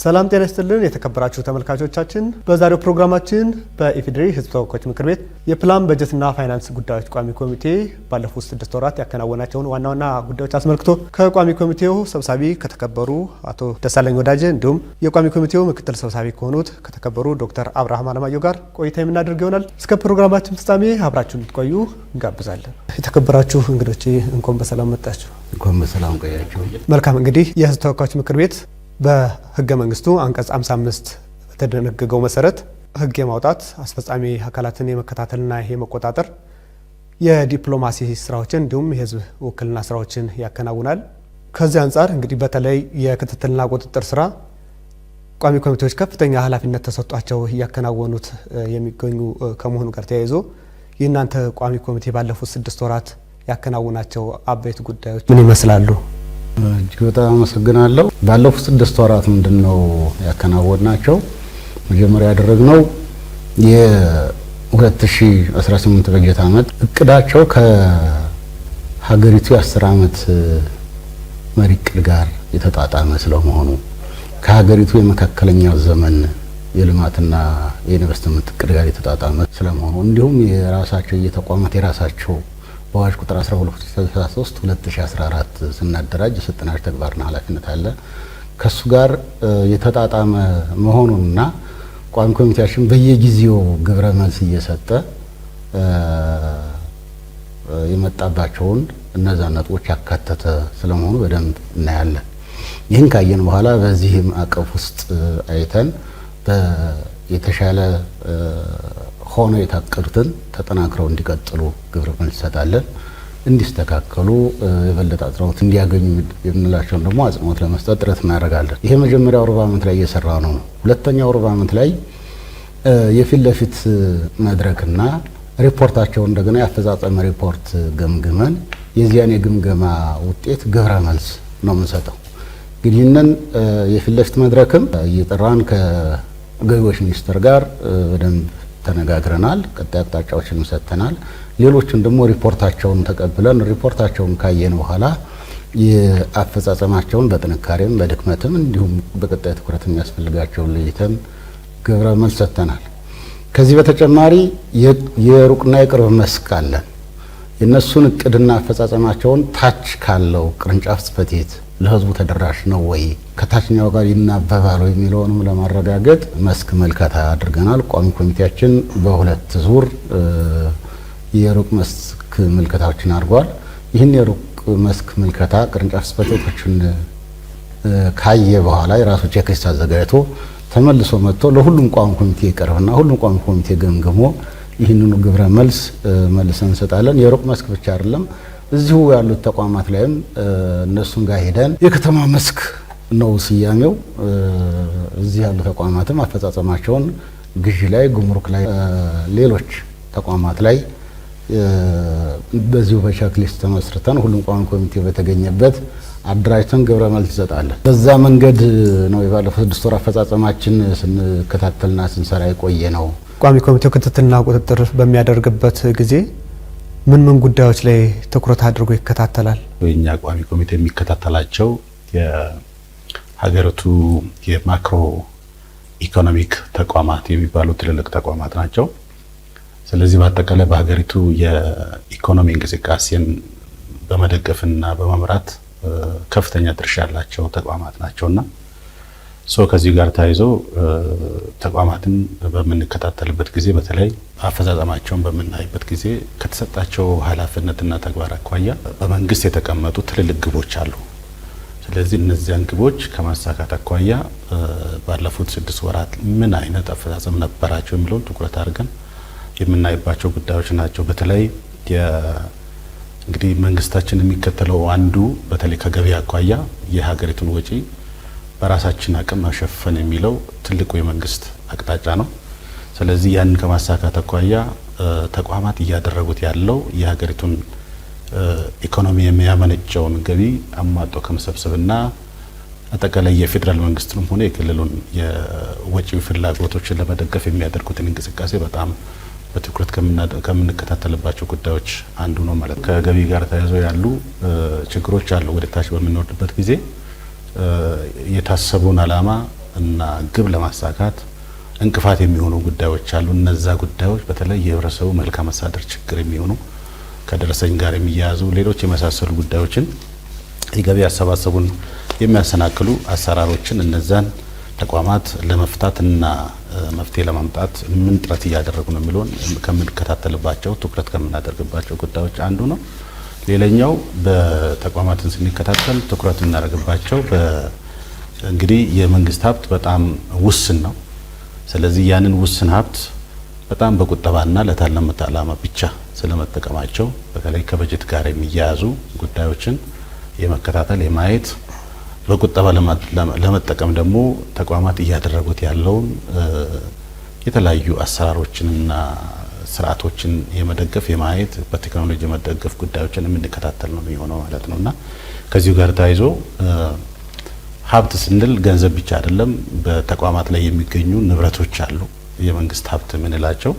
ሰላም ጤና ይስጥልን የተከበራችሁ ተመልካቾቻችን በዛሬው ፕሮግራማችን በኢፌዴሪ ሕዝብ ተወካዮች ምክር ቤት የፕላን በጀትና ፋይናንስ ጉዳዮች ቋሚ ኮሚቴ ባለፉት 6 ወራት ያከናወናቸውን ዋና ዋና ጉዳዮች አስመልክቶ ከቋሚ ኮሚቴው ሰብሳቢ ከተከበሩ አቶ ደሳለኝ ወዳጄ እንዲሁም የቋሚ ኮሚቴው ምክትል ሰብሳቢ ከሆኑት ከተከበሩ ዶክተር አብርሃም አለማየሁ ጋር ቆይታ የምናደርግ ይሆናል። እስከ ፕሮግራማችን ፍጻሜ አብራችሁን እንድትቆዩ እንጋብዛለን። የተከበራችሁ እንግዶቼ እንኳን በሰላም መጣችሁ። እንኳን በሰላም ቆያችሁ። መልካም እንግዲህ የሕዝብ ተወካዮች ምክር ቤት በህገ መንግስቱ አንቀጽ 55 በተደነገገው መሰረት ህግ የማውጣት አስፈጻሚ አካላትን የመከታተልና የመቆጣጠር የዲፕሎማሲ ስራዎችን እንዲሁም የህዝብ ውክልና ስራዎችን ያከናውናል። ከዚህ አንጻር እንግዲህ በተለይ የክትትልና ቁጥጥር ስራ ቋሚ ኮሚቴዎች ከፍተኛ ኃላፊነት ተሰጥቷቸው እያከናወኑት የሚገኙ ከመሆኑ ጋር ተያይዞ የእናንተ ቋሚ ኮሚቴ ባለፉት 6 ወራት ያከናወናቸው አበይት ጉዳዮች ምን ይመስላሉ? እጅግ በጣም አመሰግናለሁ። ባለፉት 6 ወራት ምንድነው ያከናወናቸው? መጀመሪያ ያደረግነው የ2018 በጀት ዓመት እቅዳቸው ከሀገሪቱ የ10 ዓመት መሪ እቅድ ጋር የተጣጣመ ስለመሆኑ ከሀገሪቱ የመካከለኛው ዘመን የልማትና የኢንቨስትመንት እቅድ ጋር የተጣጣመ ስለመሆኑ እንዲሁም የራሳቸው የተቋማት የራሳቸው በአዋጅ ቁጥር 1263 2014 ስናደራጅ የሰጠናቸው ተግባርና ኃላፊነት አለ። ከሱ ጋር የተጣጣመ መሆኑንና ቋሚ ኮሚቴያችን በየጊዜው ግብረ መልስ እየሰጠ የመጣባቸውን እነዛ ነጥቦች ያካተተ ስለመሆኑ በደንብ እናያለን። ይህን ካየን በኋላ በዚህ ማዕቀፍ ውስጥ አይተን የተሻለ ሆኖ የታቀዱትን ተጠናክረው እንዲቀጥሉ ግብረ መልስ እንሰጣለን። እንዲስተካከሉ የበለጠ አጽንኦት እንዲያገኙ የምንላቸውን ደግሞ አጽንኦት ለመስጠት ጥረት እናደርጋለን። ይሄ መጀመሪያው ሩብ ዓመት ላይ እየሰራ ነው። ሁለተኛው ሩብ ዓመት ላይ የፊት ለፊት መድረክና ሪፖርታቸውን እንደገና የአፈጻጸም ሪፖርት ገምግመን የዚያን የግምገማ ውጤት ግብረ መልስ ነው የምንሰጠው። እንግዲህ ይህንን የፊት ለፊት መድረክም እየጠራን ከገቢዎች ሚኒስቴር ጋር በደንብ ተነጋግረናል። ቀጣይ አቅጣጫዎችን ሰጥተናል። ሌሎችን ደግሞ ሪፖርታቸውን ተቀብለን ሪፖርታቸውን ካየን በኋላ የአፈጻጸማቸውን በጥንካሬም በድክመትም እንዲሁም በቀጣይ ትኩረት የሚያስፈልጋቸውን ለይተን ግብረ መልስ ሰጥተናል። ከዚህ በተጨማሪ የሩቅና የቅርብ መስክ አለን። የነሱን እቅድና አፈጻጸማቸውን ታች ካለው ቅርንጫፍ ጽሕፈት ቤት ለህዝቡ ተደራሽ ነው ወይ ከታችኛው ጋር ይናበባል ወይ የሚለውንም ለማረጋገጥ መስክ መልከታ አድርገናል። ቋሚ ኮሚቴያችን በሁለት ዙር የሩቅ መስክ ምልከታዎችን አድርጓል። ይህን የሩቅ መስክ ምልከታ ቅርንጫፍ ጽሕፈት ቤቶችን ካየ በኋላ የራሱ ቼክሊስት አዘጋጅቶ ተመልሶ መጥቶ ለሁሉም ቋሚ ኮሚቴ ይቀርብና ሁሉም ቋሚ ኮሚቴ ገምግሞ ይህንኑ ግብረ መልስ መልሰን እንሰጣለን። የሩቅ መስክ ብቻ አይደለም፣ እዚሁ ያሉት ተቋማት ላይም እነሱን ጋር ሄደን የከተማ መስክ ነው ስያሜው። እዚህ ያሉ ተቋማትም አፈጻጸማቸውን ግዢ ላይ፣ ጉምሩክ ላይ፣ ሌሎች ተቋማት ላይ በዚሁ በቼክሊስት ተመስርተን ሁሉም ቋሚ ኮሚቴ በተገኘበት አደራጅተን ግብረ መልስ እንሰጣለን። በዛ መንገድ ነው የባለፉት 6 ወር አፈጻጸማችን ስንከታተልና ስንሰራ የቆየ ነው። ቋሚ ኮሚቴው ክትትልና ቁጥጥር በሚያደርግበት ጊዜ ምን ጉዳዮች ላይ ትኩረት አድርጎ ይከታተላል? የኛ ቋሚ ኮሚቴ የሚከታተላቸው የሀገሪቱ የማክሮ ኢኮኖሚክ ተቋማት የሚባሉ ትልልቅ ተቋማት ናቸው። ስለዚህ በአጠቃላይ በሀገሪቱ የኢኮኖሚ እንቅስቃሴን በመደገፍና በመምራት ከፍተኛ ድርሻ ያላቸው ተቋማት ናቸውና ከዚህ ጋር ተያይዞ ተቋማትን በምንከታተልበት ጊዜ በተለይ አፈጻጸማቸውን በምናይበት ጊዜ ከተሰጣቸው ኃላፊነትና ተግባር አኳያ በመንግስት የተቀመጡ ትልልቅ ግቦች አሉ። ስለዚህ እነዚያን ግቦች ከማሳካት አኳያ ባለፉት 6 ወራት ምን አይነት አፈጻጸም ነበራቸው የሚለውን ትኩረት አድርገን የምናይባቸው ጉዳዮች ናቸው። በተለይ እንግዲህ መንግስታችን የሚከተለው አንዱ በተለይ ከገቢ አኳያ የሀገሪቱን ወጪ በራሳችን አቅም ማሸፈን የሚለው ትልቁ የመንግስት አቅጣጫ ነው። ስለዚህ ያንን ከማሳካት አኳያ ተቋማት እያደረጉት ያለው የሀገሪቱን ኢኮኖሚ የሚያመነጨውን ገቢ አሟጦ ከመሰብሰብና አጠቃላይ የፌዴራል መንግስትንም ሆነ የክልሉን የወጪ ፍላጎቶችን ለመደገፍ የሚያደርጉትን እንቅስቃሴ በጣም በትኩረት ከምንከታተልባቸው ጉዳዮች አንዱ ነው ማለት ነው። ከገቢ ጋር ተያይዞ ያሉ ችግሮች አሉ። ወደ ታች በምንወርድበት ጊዜ የታሰቡን ዓላማ እና ግብ ለማሳካት እንቅፋት የሚሆኑ ጉዳዮች አሉ። እነዛ ጉዳዮች በተለይ የህብረተሰቡ መልካም አስተዳደር ችግር የሚሆኑ ከደረሰኝ ጋር የሚያያዙ ሌሎች የመሳሰሉ ጉዳዮችን የገቢ አሰባሰቡን የሚያሰናክሉ አሰራሮችን እነዛን ተቋማት ለመፍታትና መፍትሄ ለማምጣት ምን ጥረት እያደረጉ ነው የሚለውን ከምንከታተልባቸው ትኩረት ከምናደርግባቸው ጉዳዮች አንዱ ነው። ሌላኛው በተቋማትን ስንከታተል ትኩረት የምናደርግባቸው እንግዲህ የመንግስት ሀብት በጣም ውስን ነው። ስለዚህ ያንን ውስን ሀብት በጣም በቁጠባና ለታለመ ዓላማ ብቻ ስለመጠቀማቸው በተለይ ከበጀት ጋር የሚያያዙ ጉዳዮችን የመከታተል የማየት በቁጠባ ለመጠቀም ደግሞ ተቋማት እያደረጉት ያለውን የተለያዩ አሰራሮችንና ስርዓቶችን የመደገፍ የማየት በቴክኖሎጂ የመደገፍ ጉዳዮችን የምንከታተል ነው የሚሆነው ማለት ነውና ከዚሁ ጋር ተያይዞ ሀብት ስንል ገንዘብ ብቻ አይደለም። በተቋማት ላይ የሚገኙ ንብረቶች አሉ፣ የመንግስት ሀብት የምንላቸው።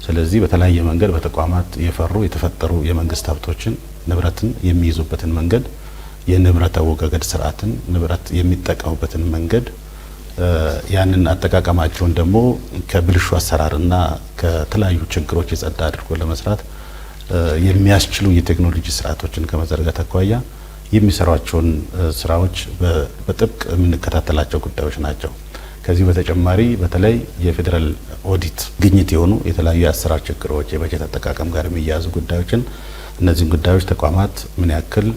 ስለዚህ በተለያየ መንገድ በተቋማት የፈሩ የተፈጠሩ የመንግስት ሀብቶችን ንብረትን የሚይዙበትን መንገድ፣ የንብረት አወጋገድ ስርዓትን፣ ንብረት የሚጠቀሙበትን መንገድ፣ ያንን አጠቃቀማቸውን ደግሞ ከብልሹ አሰራርና ከተለያዩ ችግሮች የጸዳ አድርጎ ለመስራት የሚያስችሉ የቴክኖሎጂ ስርዓቶችን ከመዘርጋት አኳያ የሚሰሯቸውን ስራዎች በጥብቅ የምንከታተላቸው ጉዳዮች ናቸው። ከዚህ በተጨማሪ በተለይ የፌዴራል ኦዲት ግኝት የሆኑ የተለያዩ የአሰራር ችግሮች፣ የበጀት አጠቃቀም ጋር የሚያያዙ ጉዳዮችን እነዚህን ጉዳዮች ተቋማት ምን ያክል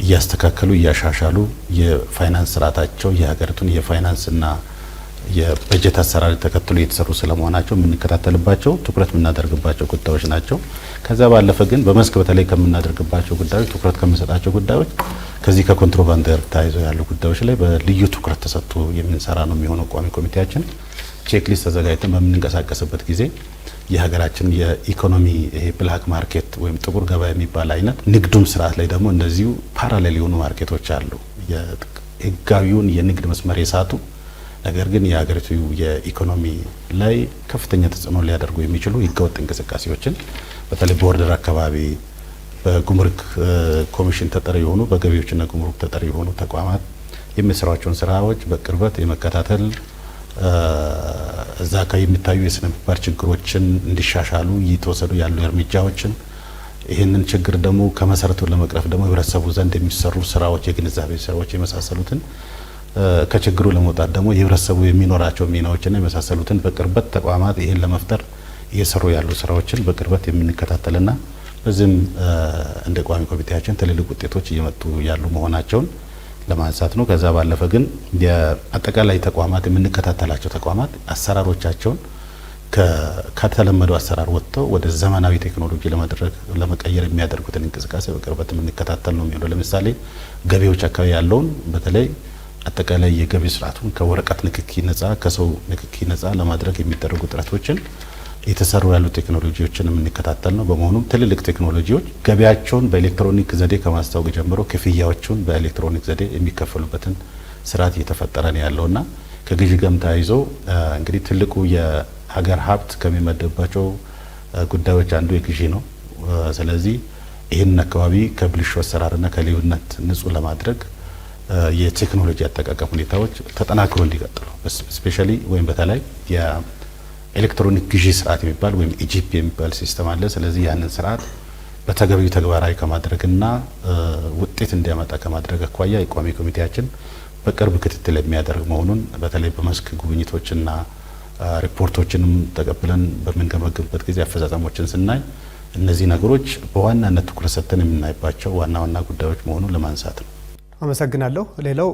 እያስተካከሉ እያሻሻሉ የፋይናንስ ስርዓታቸው የሀገሪቱን የፋይናንስና የበጀት አሰራር ተከትሎ የተሰሩ ስለመሆናቸው የምንከታተልባቸው ትኩረት የምናደርግባቸው ጉዳዮች ናቸው። ከዛ ባለፈ ግን በመስክ በተለይ ከምናደርግባቸው ጉዳዮች ትኩረት ከምንሰጣቸው ጉዳዮች ከዚህ ከኮንትሮባንድ ጋር ተያይዘው ያሉ ጉዳዮች ላይ በልዩ ትኩረት ተሰጥቶ የምንሰራ ነው የሚሆነው። ቋሚ ኮሚቴያችን ቼክሊስት ተዘጋጅተን በምንንቀሳቀስበት ጊዜ የሀገራችን የኢኮኖሚ ይሄ ብላክ ማርኬት ወይም ጥቁር ገበያ የሚባል አይነት ንግዱም ስርዓት ላይ ደግሞ እንደዚሁ ፓራሌል የሆኑ ማርኬቶች አሉ። የህጋዊውን የንግድ መስመር የሳቱ ነገር ግን የሀገሪቱ የኢኮኖሚ ላይ ከፍተኛ ተጽዕኖ ሊያደርጉ የሚችሉ ህገወጥ እንቅስቃሴዎችን በተለይ ቦርደር አካባቢ በጉምሩክ ኮሚሽን ተጠሪ የሆኑ በገቢዎችና ጉምሩክ ተጠሪ የሆኑ ተቋማት የሚሰሯቸውን ስራዎች በቅርበት የመከታተል እዛ አካባቢ የሚታዩ የስነ ምግባር ችግሮችን እንዲሻሻሉ እየተወሰዱ ያሉ እርምጃዎችን ይህንን ችግር ደግሞ ከመሰረቱ ለመቅረፍ ደግሞ ህብረተሰቡ ዘንድ የሚሰሩ ስራዎች የግንዛቤ ስራዎች የመሳሰሉትን ከችግሩ ለመውጣት ደግሞ የህብረተሰቡ የሚኖራቸው ሚናዎችና የመሳሰሉትን በቅርበት ተቋማት ይሄን ለመፍጠር እየሰሩ ያሉ ስራዎችን በቅርበት የምንከታተልና በዚህም እንደ ቋሚ ኮሚቴያችን ትልልቅ ውጤቶች እየመጡ ያሉ መሆናቸውን ለማንሳት ነው። ከዛ ባለፈ ግን የአጠቃላይ ተቋማት የምንከታተላቸው ተቋማት አሰራሮቻቸውን ከተለመደው አሰራር ወጥተው ወደ ዘመናዊ ቴክኖሎጂ ለመቀየር የሚያደርጉትን እንቅስቃሴ በቅርበት የምንከታተል ነው የሚሆነው። ለምሳሌ ገቢዎች አካባቢ ያለውን በተለይ አጠቃላይ የገቢ ስርዓቱን ከወረቀት ንክኪ ነጻ ከሰው ንክኪ ነጻ ለማድረግ የሚደረጉ ጥረቶችን የተሰሩ ያሉ ቴክኖሎጂዎችን የምንከታተል ነው። በመሆኑም ትልልቅ ቴክኖሎጂዎች ገቢያቸውን በኤሌክትሮኒክ ዘዴ ከማስታወቅ ጀምሮ ክፍያዎችን በኤሌክትሮኒክ ዘዴ የሚከፈሉበትን ስርዓት እየተፈጠረ ነው ያለውና ከግዢ ጋር ተያይዞ እንግዲህ ትልቁ የሀገር ሀብት ከሚመደብባቸው ጉዳዮች አንዱ የግዢ ነው። ስለዚህ ይህንን አካባቢ ከብልሹ አሰራርና ከሌብነት ንጹህ ለማድረግ የቴክኖሎጂ አጠቃቀም ሁኔታዎች ተጠናክሮ እንዲቀጥሉ ስፔሻሊ ወይም በተለይ የኤሌክትሮኒክ ግዢ ስርዓት የሚባል ወይም ኢጂፒ የሚባል ሲስተም አለ። ስለዚህ ያንን ስርዓት በተገቢው ተግባራዊ ከማድረግና ውጤት እንዲያመጣ ከማድረግ አኳያ የቋሚ ኮሚቴያችን በቅርብ ክትትል የሚያደርግ መሆኑን በተለይ በመስክ ጉብኝቶችና ሪፖርቶችንም ተቀብለን በምንገመግምበት ጊዜ አፈጻጸሞችን ስናይ እነዚህ ነገሮች በዋናነት ትኩረት ሰጥተን የምናይባቸው ዋና ዋና ጉዳዮች መሆኑን ለማንሳት ነው። አመሰግናለሁ። ሌላው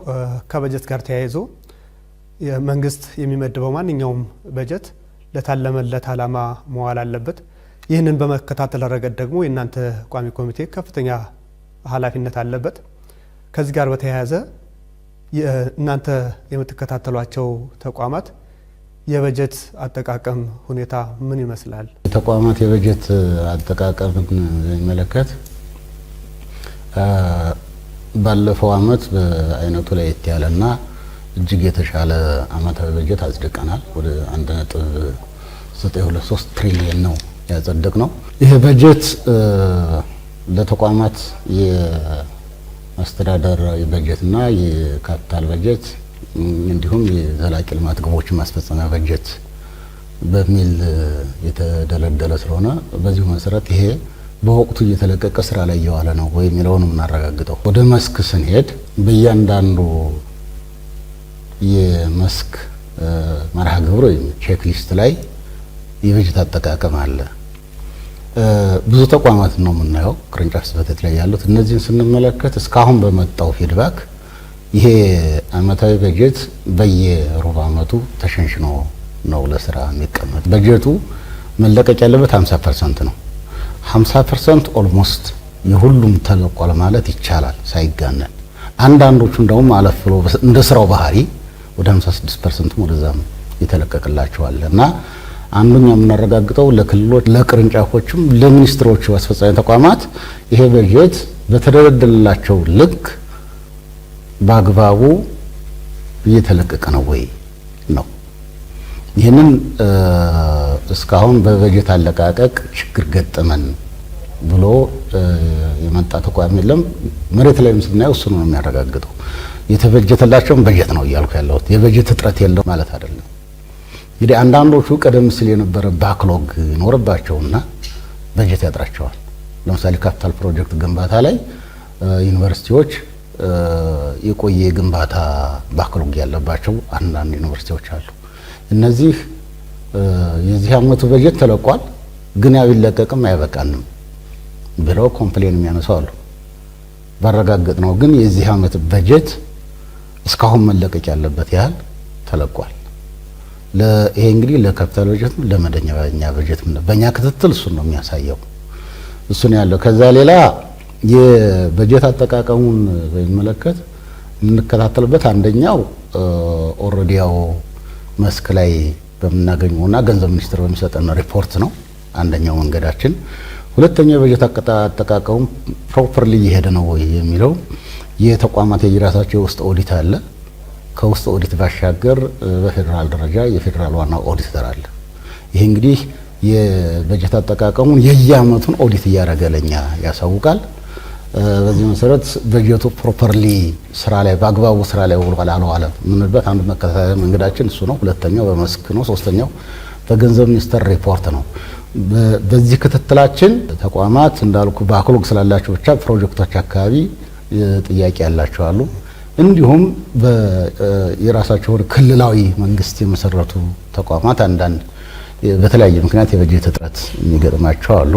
ከበጀት ጋር ተያይዞ የመንግስት የሚመድበው ማንኛውም በጀት ለታለመለት ዓላማ መዋል አለበት። ይህንን በመከታተል ረገድ ደግሞ የእናንተ ቋሚ ኮሚቴ ከፍተኛ ኃላፊነት አለበት። ከዚህ ጋር በተያያዘ እናንተ የምትከታተሏቸው ተቋማት የበጀት አጠቃቀም ሁኔታ ምን ይመስላል? ተቋማት የበጀት አጠቃቀምን የሚመለከት ባለፈው አመት በአይነቱ ላይ ያለና እጅግ የተሻለ አመታዊ በጀት አጽድቀናል። ወደ 1.923 ትሪሊየን ነው ያጸደቅ ነው። ይሄ በጀት ለተቋማት የአስተዳደራዊ በጀትና የካፒታል በጀት እንዲሁም የዘላቂ ልማት ግቦችን ማስፈጸሚያ በጀት በሚል የተደለደለ ስለሆነ በዚሁ መሰረት ይሄ በወቅቱ እየተለቀቀ ስራ ላይ እየዋለ ነው ወይ የሚለውን የምናረጋግጠው። ወደ መስክ ስንሄድ በእያንዳንዱ የመስክ መርሃ ግብር ወይም ቼክ ሊስት ላይ የበጀት አጠቃቀም አለ። ብዙ ተቋማት ነው የምናየው ቅርንጫፍ ጽሕፈት ቤት ላይ ያሉት። እነዚህን ስንመለከት እስካሁን በመጣው ፊድባክ ይሄ ዓመታዊ በጀት በየሩብ ዓመቱ ተሸንሽኖ ነው ለስራ የሚቀመጥ። በጀቱ መለቀቅ ያለበት 50% ነው። 50% ኦልሞስት የሁሉም ተለቋል ማለት ይቻላል ሳይጋነን። አንዳንዶቹ እንደውም አለፍ ብሎ እንደ ስራው ባህሪ ወደ 56% ወደዛም የተለቀቀላቸዋል እና አንዱኛ የምናረጋግጠው ለክልሎች፣ ለቅርንጫፎችም፣ ለሚኒስትሮቹ አስፈጻሚ ተቋማት ይሄ በጀት በተደለደለላቸው ልክ በአግባቡ እየተለቀቀ ነው ወይ ነው። ይህንን እስካሁን በበጀት አለቃቀቅ ችግር ገጠመን ብሎ የመጣ ተቋም የለም። መሬት ላይም ስናየው እሱ ነው የሚያረጋግጠው። የተበጀተላቸውን በጀት ነው እያልኩ ያለሁት። የበጀት እጥረት የለው ማለት አይደለም። እንግዲህ አንዳንዶቹ ቀደም ሲል የነበረ ባክሎግ ይኖርባቸውና በጀት ያጥራቸዋል። ለምሳሌ ካፒታል ፕሮጀክት ግንባታ ላይ ዩኒቨርሲቲዎች የቆየ ግንባታ ባክሎግ ያለባቸው አንዳንድ ዩኒቨርሲቲዎች አሉ። እነዚህ የዚህ ዓመቱ በጀት ተለቋል፣ ግን ያው ቢለቀቅም አይበቃንም ብለው ኮምፕሌን የሚያነሱ አሉ። ባረጋግጥ ነው ግን የዚህ ዓመት በጀት እስካሁን መለቀቅ ያለበት ያህል ተለቋል። ይሄ እንግዲህ ለካፒታል በጀት ለመደበኛ በጀት በእኛ ክትትል እሱን ነው የሚያሳየው። እሱን ያለው ከዛ ሌላ የበጀት አጠቃቀሙን በሚመለከት የምንከታተልበት አንደኛው ኦልሬዲ ያው መስክ ላይ በምናገኘውና ገንዘብ ሚኒስቴር በሚሰጠን ሪፖርት ነው አንደኛው መንገዳችን። ሁለተኛው የበጀት አጠቃቀሙ ፕሮፐርሊ እየሄደ ነው ወይ የሚለው የተቋማት የራሳቸው የውስጥ ኦዲት አለ። ከውስጥ ኦዲት ባሻገር በፌደራል ደረጃ የፌደራል ዋና ኦዲተር አለ። ይሄ እንግዲህ የበጀት አጠቃቀሙን የየዓመቱን ኦዲት እያደረገ ለኛ ያሳውቃል። በዚህ መሰረት በጀቱ ፕሮፐርሊ ስራ ላይ በአግባቡ ስራ ላይ ውሏል አልዋለም የምንልበት አንዱ መከታተያ መንገዳችን እሱ ነው። ሁለተኛው በመስክ ነው። ሶስተኛው በገንዘብ ሚኒስቴር ሪፖርት ነው። በዚህ ክትትላችን ተቋማት እንዳልኩ ባክሎግ ስላላቸው ብቻ ፕሮጀክቶች አካባቢ ጥያቄ ያላቸው አሉ። እንዲሁም የራሳቸውን ክልላዊ መንግስት የመሰረቱ ተቋማት አንዳንድ በተለያየ ምክንያት የበጀት እጥረት የሚገጥማቸው አሉ።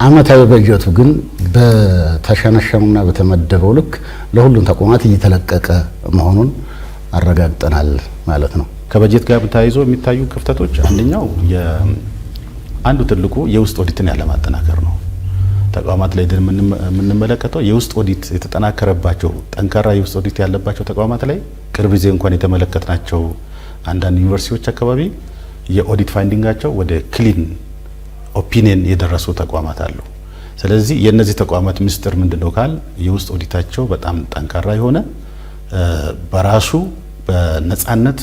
ዓመታዊ በጀቱ ግን በተሸነሸኑና በተመደበው ልክ ለሁሉም ተቋማት እየተለቀቀ መሆኑን አረጋግጠናል ማለት ነው። ከበጀት ጋር ተያይዞ የሚታዩ ክፍተቶች አንደኛው አንዱ ትልቁ የውስጥ ኦዲትን ያለማጠናከር ነው። ተቋማት ላይ የምንመለከተው የውስጥ ኦዲት የተጠናከረባቸው ጠንካራ የውስጥ ኦዲት ያለባቸው ተቋማት ላይ ቅርብ ጊዜ እንኳን የተመለከትናቸው አንዳንድ ዩኒቨርሲቲዎች አካባቢ የኦዲት ፋይንዲንጋቸው ወደ ክሊን ኦፒኒየን የደረሱ ተቋማት አሉ። ስለዚህ የነዚህ ተቋማት ምስጢር ምንድነው ካል የውስጥ ኦዲታቸው በጣም ጠንካራ የሆነ በራሱ በነጻነት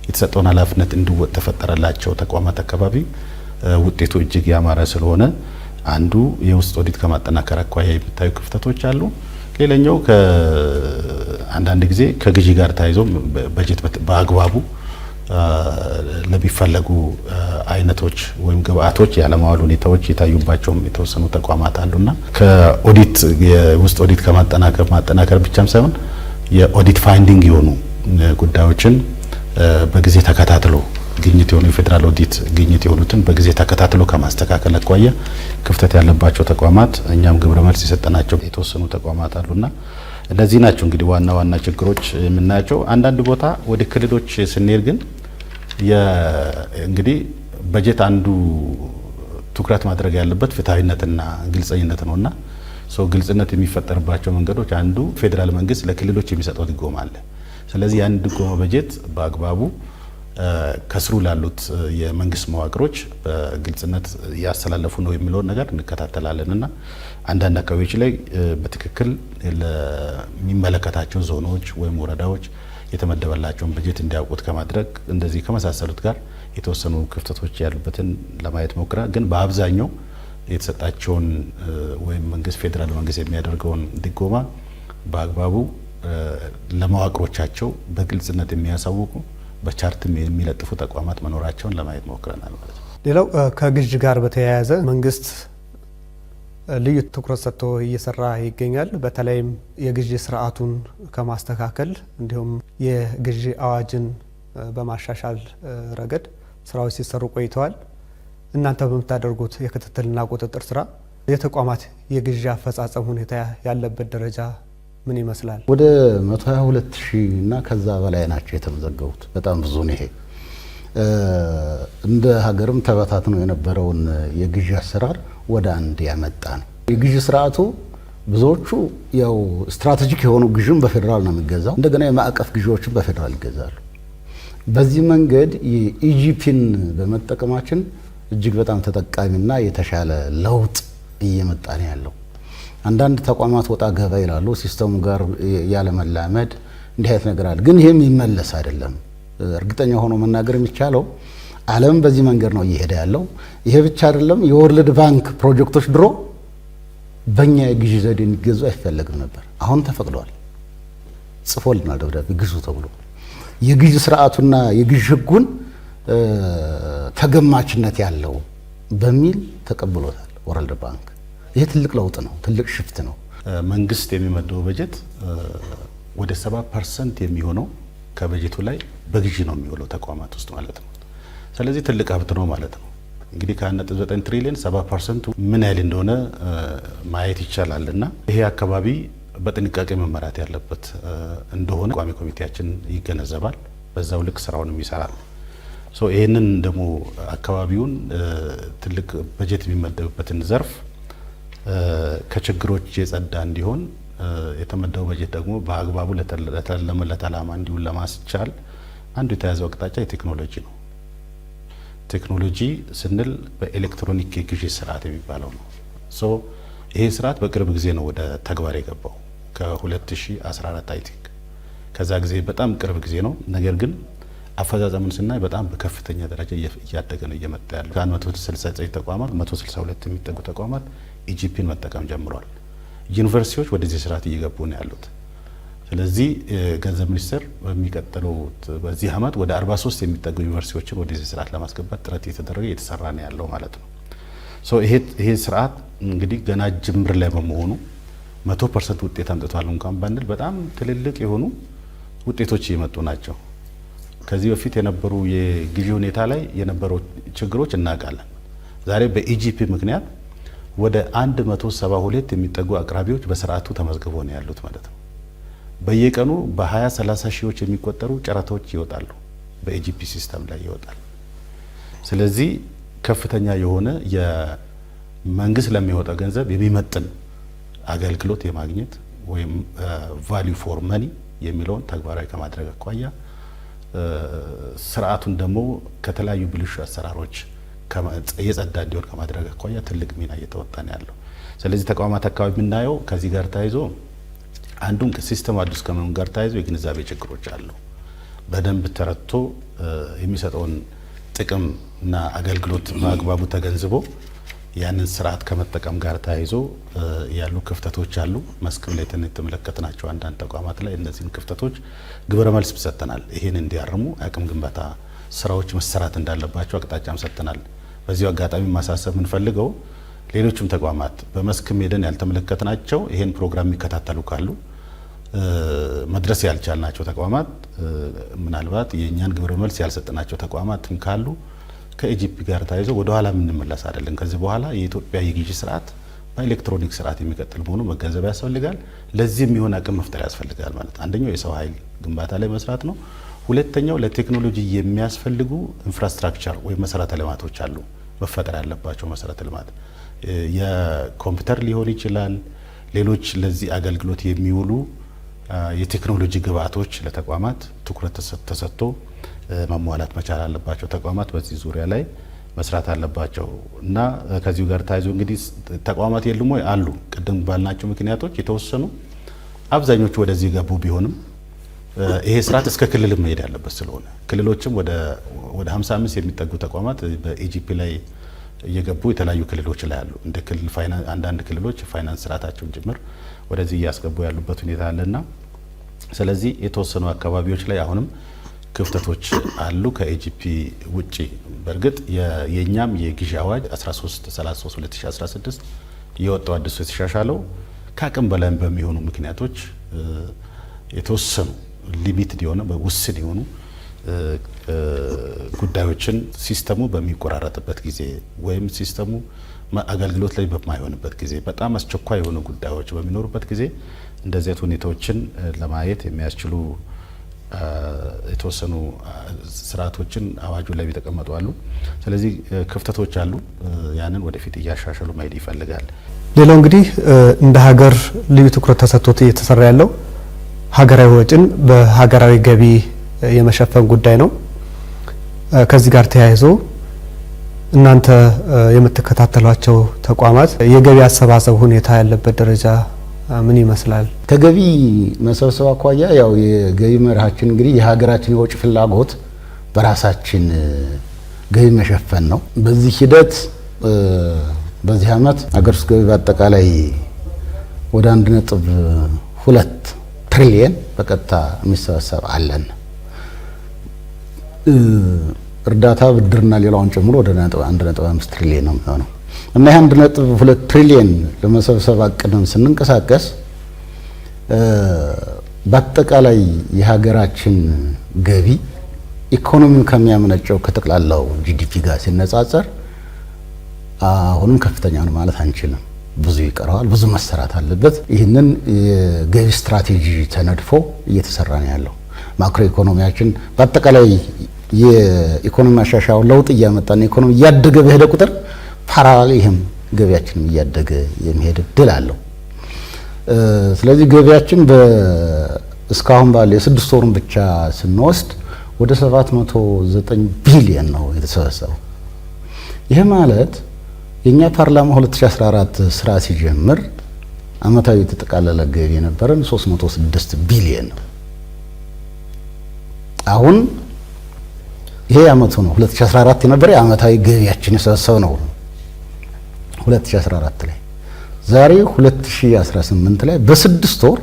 የተሰጠውን ኃላፊነት እንዲወጣ ተፈጠረላቸው ተቋማት አካባቢ ውጤቱ እጅግ ያማረ ስለሆነ አንዱ የውስጥ ኦዲት ከማጠናከር አኳያ የሚታዩ ክፍተቶች አሉ። ሌላኛው ከአንዳንድ ጊዜ ከግዢ ጋር ተያይዞ በጀት በአግባቡ ለሚፈለጉ አይነቶች ወይም ግብአቶች ያለማዋል ሁኔታዎች የታዩባቸው የተወሰኑ ተቋማት አሉና ከኦዲት የውስጥ ኦዲት ከማጠናከር ብቻም ሳይሆን የኦዲት ፋይንዲንግ የሆኑ ጉዳዮችን በጊዜ ተከታትሎ ግኝት የሆኑ የፌደራል ኦዲት ግኝት የሆኑትን በጊዜ ተከታትሎ ከማስተካከል አኳያ ክፍተት ያለባቸው ተቋማት እኛም ግብረ መልስ የሰጠናቸው የተወሰኑ ተቋማት አሉና እነዚህ ናቸው እንግዲህ ዋና ዋና ችግሮች የምናያቸው። አንዳንድ ቦታ ወደ ክልሎች ስንሄድ ግን እንግዲህ በጀት አንዱ ትኩረት ማድረግ ያለበት ፍትሃዊነትና ግልጸኝነት ነውና ግልጽነት የሚፈጠርባቸው መንገዶች አንዱ ፌደራል መንግስት ለክልሎች የሚሰጠው ድጎማ አለ። ስለዚህ ያን ድጎማ በጀት በአግባቡ ከስሩ ላሉት የመንግስት መዋቅሮች በግልጽነት ያስተላለፉ ነው የሚለውን ነገር እንከታተላለንና አንዳንድ አካባቢዎች ላይ በትክክል ለሚመለከታቸው ዞኖች ወይም ወረዳዎች የተመደበላቸውን በጀት እንዲያውቁት ከማድረግ እንደዚህ ከመሳሰሉት ጋር የተወሰኑ ክፍተቶች ያሉበትን ለማየት ሞክራ ግን በአብዛኛው የተሰጣቸውን ወይም መንግስት ፌደራል መንግስት የሚያደርገውን ድጎማ በአግባቡ ለመዋቅሮቻቸው በግልጽነት የሚያሳውቁ በቻርትም የሚለጥፉ ተቋማት መኖራቸውን ለማየት ሞክረናል ማለት ነው። ሌላው ከግዥ ጋር በተያያዘ መንግስት ልዩ ትኩረት ሰጥቶ እየሰራ ይገኛል። በተለይም የግዥ ስርዓቱን ከማስተካከል እንዲሁም የግዥ አዋጅን በማሻሻል ረገድ ስራዎች ሲሰሩ ቆይተዋል። እናንተ በምታደርጉት የክትትልና ቁጥጥር ስራ የተቋማት የግዥ አፈጻጸም ሁኔታ ያለበት ደረጃ ምን ይመስላል? ወደ 122,000 እና ከዛ በላይ ናቸው የተመዘገቡት። በጣም ብዙ ነው። ይሄ እንደ ሀገርም ተበታትኖ የነበረውን የግዥ አሰራር ወደ አንድ ያመጣ ነው። የግዥ ስርዓቱ ብዙዎቹ ያው ስትራቴጂክ የሆኑ ግዥም በፌዴራል ነው የሚገዛው። እንደገና የማዕቀፍ ግዢዎችን በፌዴራል ይገዛሉ። በዚህ መንገድ የኢጂፒን በመጠቀማችን እጅግ በጣም ተጠቃሚና የተሻለ ለውጥ እየመጣ ነው ያለው። አንዳንድ ተቋማት ወጣ ገባ ይላሉ፣ ሲስተሙ ጋር ያለመላመድ እንዲህ አይነት ነገር አለ። ግን ይሄም ይመለስ አይደለም። እርግጠኛ ሆኖ መናገር የሚቻለው ዓለም በዚህ መንገድ ነው እየሄደ ያለው። ይሄ ብቻ አይደለም። የወርልድ ባንክ ፕሮጀክቶች ድሮ በእኛ የግዥ ዘዴ እንዲገዙ አይፈለግም ነበር። አሁን ተፈቅዷል። ጽፎልናል ደብዳቤ ግዙ ተብሎ የግዥ ስርዓቱና የግዥ ህጉን ተገማችነት ያለው በሚል ተቀብሎታል ወርልድ ባንክ። ይሄ ትልቅ ለውጥ ነው፣ ትልቅ ሽፍት ነው። መንግስት የሚመደበው በጀት ወደ 70% የሚሆነው ከበጀቱ ላይ በግዥ ነው የሚውለው ተቋማት ውስጥ ማለት ነው። ስለዚህ ትልቅ ሀብት ነው ማለት ነው። እንግዲህ ከ1.9 ትሪሊዮን 70% ምን ያህል እንደሆነ ማየት ይቻላል። እና ይሄ አካባቢ በጥንቃቄ መመራት ያለበት እንደሆነ ቋሚ ኮሚቴያችን ይገነዘባል። በዛው ልክ ስራውንም ይሰራል። ይህንን ደግሞ አካባቢውን ትልቅ በጀት የሚመደብበትን ዘርፍ ከችግሮች የጸዳ እንዲሆን የተመደበው በጀት ደግሞ በአግባቡ ለተለመለት ዓላማ እንዲውል ለማስቻል አንዱ የተያዘው አቅጣጫ የቴክኖሎጂ ነው። ቴክኖሎጂ ስንል በኤሌክትሮኒክ የግዢ ስርዓት የሚባለው ነው። ይሄ ስርዓት በቅርብ ጊዜ ነው ወደ ተግባር የገባው ከ2014 አይ ቲንክ ከዛ ጊዜ በጣም ቅርብ ጊዜ ነው። ነገር ግን አፈጻጸሙን ስናይ በጣም በከፍተኛ ደረጃ እያደገ ነው እየመጣ ያለው። ከ169 ተቋማት 162 የሚጠጉ ተቋማት ኢጂፒን መጠቀም ጀምሯል። ዩኒቨርሲቲዎች ወደዚህ ስርዓት እየገቡ ነው ያሉት። ስለዚህ ገንዘብ ሚኒስቴር በሚቀጥለው በዚህ አመት ወደ 43 የሚጠጉ ዩኒቨርሲቲዎችን ወደዚህ ስርዓት ለማስገባት ጥረት እየተደረገ እየተሰራ ነው ያለው ማለት ነው። ይሄ ስርዓት እንግዲህ ገና ጅምር ላይ በመሆኑ 100% ውጤት አምጥቷል እንኳን ባንል በጣም ትልልቅ የሆኑ ውጤቶች እየመጡ ናቸው። ከዚህ በፊት የነበሩ የግዢ ሁኔታ ላይ የነበሩ ችግሮች እናውቃለን። ዛሬ በኢጂፒ ምክንያት ወደ 172 የሚጠጉ አቅራቢዎች በስርዓቱ ተመዝግበው ነው ያሉት ማለት ነው። በየቀኑ በ20-30 ሺዎች የሚቆጠሩ ጨረታዎች ይወጣሉ፣ በኢጂፒ ሲስተም ላይ ይወጣል። ስለዚህ ከፍተኛ የሆነ የመንግስት ለሚወጣው ገንዘብ የሚመጥን አገልግሎት የማግኘት ወይም ቫልዩ ፎር መኒ የሚለውን ተግባራዊ ከማድረግ አኳያ ስርዓቱን ደግሞ ከተለያዩ ብልሹ አሰራሮች የጸዳ እንዲሆን ከማድረግ አኳያ ትልቅ ሚና እየተወጣ ነው ያለው። ስለዚህ ተቋማት አካባቢ የምናየው ከዚህ ጋር ተያይዞ አንዱም ሲስተም አዲስ ከመሆኑ ጋር ተያይዞ የግንዛቤ ችግሮች አሉ። በደንብ ተረድቶ የሚሰጠውን ጥቅም እና አገልግሎት በአግባቡ ተገንዝቦ ያንን ስርዓት ከመጠቀም ጋር ተያይዞ ያሉ ክፍተቶች አሉ። መስክም ላይ የተመለከትናቸው አንዳንድ ተቋማት ላይ እነዚህን ክፍተቶች ግብረ መልስ ሰጥተናል። ይህን እንዲያርሙ አቅም ግንባታ ስራዎች መሰራት እንዳለባቸው አቅጣጫም ሰጥተናል። በዚሁ አጋጣሚ ማሳሰብ የምንፈልገው ሌሎችም ተቋማት በመስክም ሄደን ያልተመለከትናቸው ይህን ፕሮግራም የሚከታተሉ ካሉ መድረስ ያልቻልናቸው ተቋማት ምናልባት የእኛን ግብረ መልስ ያልሰጥናቸው ተቋማትም ካሉ ከኢጂፒ ጋር ተያይዞ ወደ ኋላ የምንመለስ አይደለም። ከዚህ በኋላ የኢትዮጵያ የግዢ ስርዓት በኤሌክትሮኒክ ስርዓት የሚቀጥል መሆኑ መገንዘብ ያስፈልጋል። ለዚህ የሚሆን አቅም መፍጠር ያስፈልጋል ማለት አንደኛው የሰው ኃይል ግንባታ ላይ መስራት ነው። ሁለተኛው ለቴክኖሎጂ የሚያስፈልጉ ኢንፍራስትራክቸር ወይም መሰረተ ልማቶች አሉ መፈጠር ያለባቸው መሰረተ ልማት የኮምፒውተር ሊሆን ይችላል። ሌሎች ለዚህ አገልግሎት የሚውሉ የቴክኖሎጂ ግብዓቶች ለተቋማት ትኩረት ተሰጥቶ መሟላት መቻል አለባቸው። ተቋማት በዚህ ዙሪያ ላይ መስራት አለባቸው እና ከዚሁ ጋር ተያይዞ እንግዲህ ተቋማት የሉም ወይ አሉ። ቅድም ባልናቸው ምክንያቶች የተወሰኑ አብዛኞቹ ወደዚህ ገቡ ቢሆንም ይሄ ስርዓት እስከ ክልል መሄድ ያለበት ስለሆነ ክልሎችም ወደ 55 የሚጠጉ ተቋማት በኢጂፒ ላይ እየገቡ የተለያዩ ክልሎች ላይ አሉ። እንደ ክልል አንዳንድ ክልሎች ፋይናንስ ስርዓታቸውን ጭምር ወደዚህ እያስገቡ ያሉበት ሁኔታ አለና ስለዚህ የተወሰኑ አካባቢዎች ላይ አሁንም ክፍተቶች አሉ ከኤጂፒ ውጪ። በእርግጥ የኛም የግዢ አዋጅ 1333/2016 የወጣው አዲሱ የተሻሻለው ከአቅም በላይ በሚሆኑ ምክንያቶች የተወሰኑ ሊሚትድ የሆነ በውስን የሆኑ ጉዳዮችን ሲስተሙ በሚቆራረጥበት ጊዜ ወይም ሲስተሙ አገልግሎት ላይ በማይሆንበት ጊዜ በጣም አስቸኳይ የሆኑ ጉዳዮች በሚኖሩበት ጊዜ እንደዚህ አይነት ሁኔታዎችን ለማየት የሚያስችሉ የተወሰኑ ስርዓቶችን አዋጁ ላይ የተቀመጡ አሉ። ስለዚህ ክፍተቶች አሉ። ያንን ወደፊት እያሻሻሉ መሄድ ይፈልጋል። ሌላው እንግዲህ እንደ ሀገር ልዩ ትኩረት ተሰጥቶት እየተሰራ ያለው ሀገራዊ ወጪን በሀገራዊ ገቢ የመሸፈን ጉዳይ ነው። ከዚህ ጋር ተያይዞ እናንተ የምትከታተሏቸው ተቋማት የገቢ አሰባሰብ ሁኔታ ያለበት ደረጃ ምን ይመስላል? ከገቢ መሰብሰብ አኳያ ያው የገቢ መርሃችን እንግዲህ የሀገራችን የወጪ ፍላጎት በራሳችን ገቢ መሸፈን ነው። በዚህ ሂደት በዚህ ዓመት ሀገር ውስጥ ገቢ በአጠቃላይ ወደ 1.2 ትሪሊየን በቀጥታ የሚሰበሰብ አለን። እርዳታ ብድርና ሌላውን ጨምሮ ወደ 1.5 ትሪሊየን ነው የሚሆነው እና ይህ 1.2 ትሪሊየን ለመሰብሰብ አቅደን ስንንቀሳቀስ በአጠቃላይ የሀገራችን ገቢ ኢኮኖሚው ከሚያመነጨው ከጠቅላላው ጂዲፒ ጋር ሲነጻጸር አሁንም ከፍተኛ ነው ማለት አንችልም። ብዙ ይቀረዋል፣ ብዙ መሰራት አለበት። ይህንን የገቢ ስትራቴጂ ተነድፎ እየተሰራ ነው ያለው። ማክሮ ኢኮኖሚያችን በአጠቃላይ የኢኮኖሚ ማሻሻያው ለውጥ እያመጣና ኢኮኖሚ እያደገ በሄደ ቁጥር ፓራሌል ይህም ገቢያችንም እያደገ የሚሄድ እድል አለው። ስለዚህ ገቢያችን እስካሁን ባለው የ6 ወሩን ብቻ ስንወስድ ወደ 709 ቢሊዮን ነው የተሰበሰበው። ይህ ማለት የኛ ፓርላማ 2014 ስራ ሲጀምር አመታዊ የተጠቃለለ ገቢ የነበረን 306 ቢሊዮን ነው። አሁን ይሄ አመቱ ነው 2014 የነበረ አመታዊ ገቢያችን የሰበሰበው ነው 2014 ላይ። ዛሬ 2018 ላይ በ6 ወር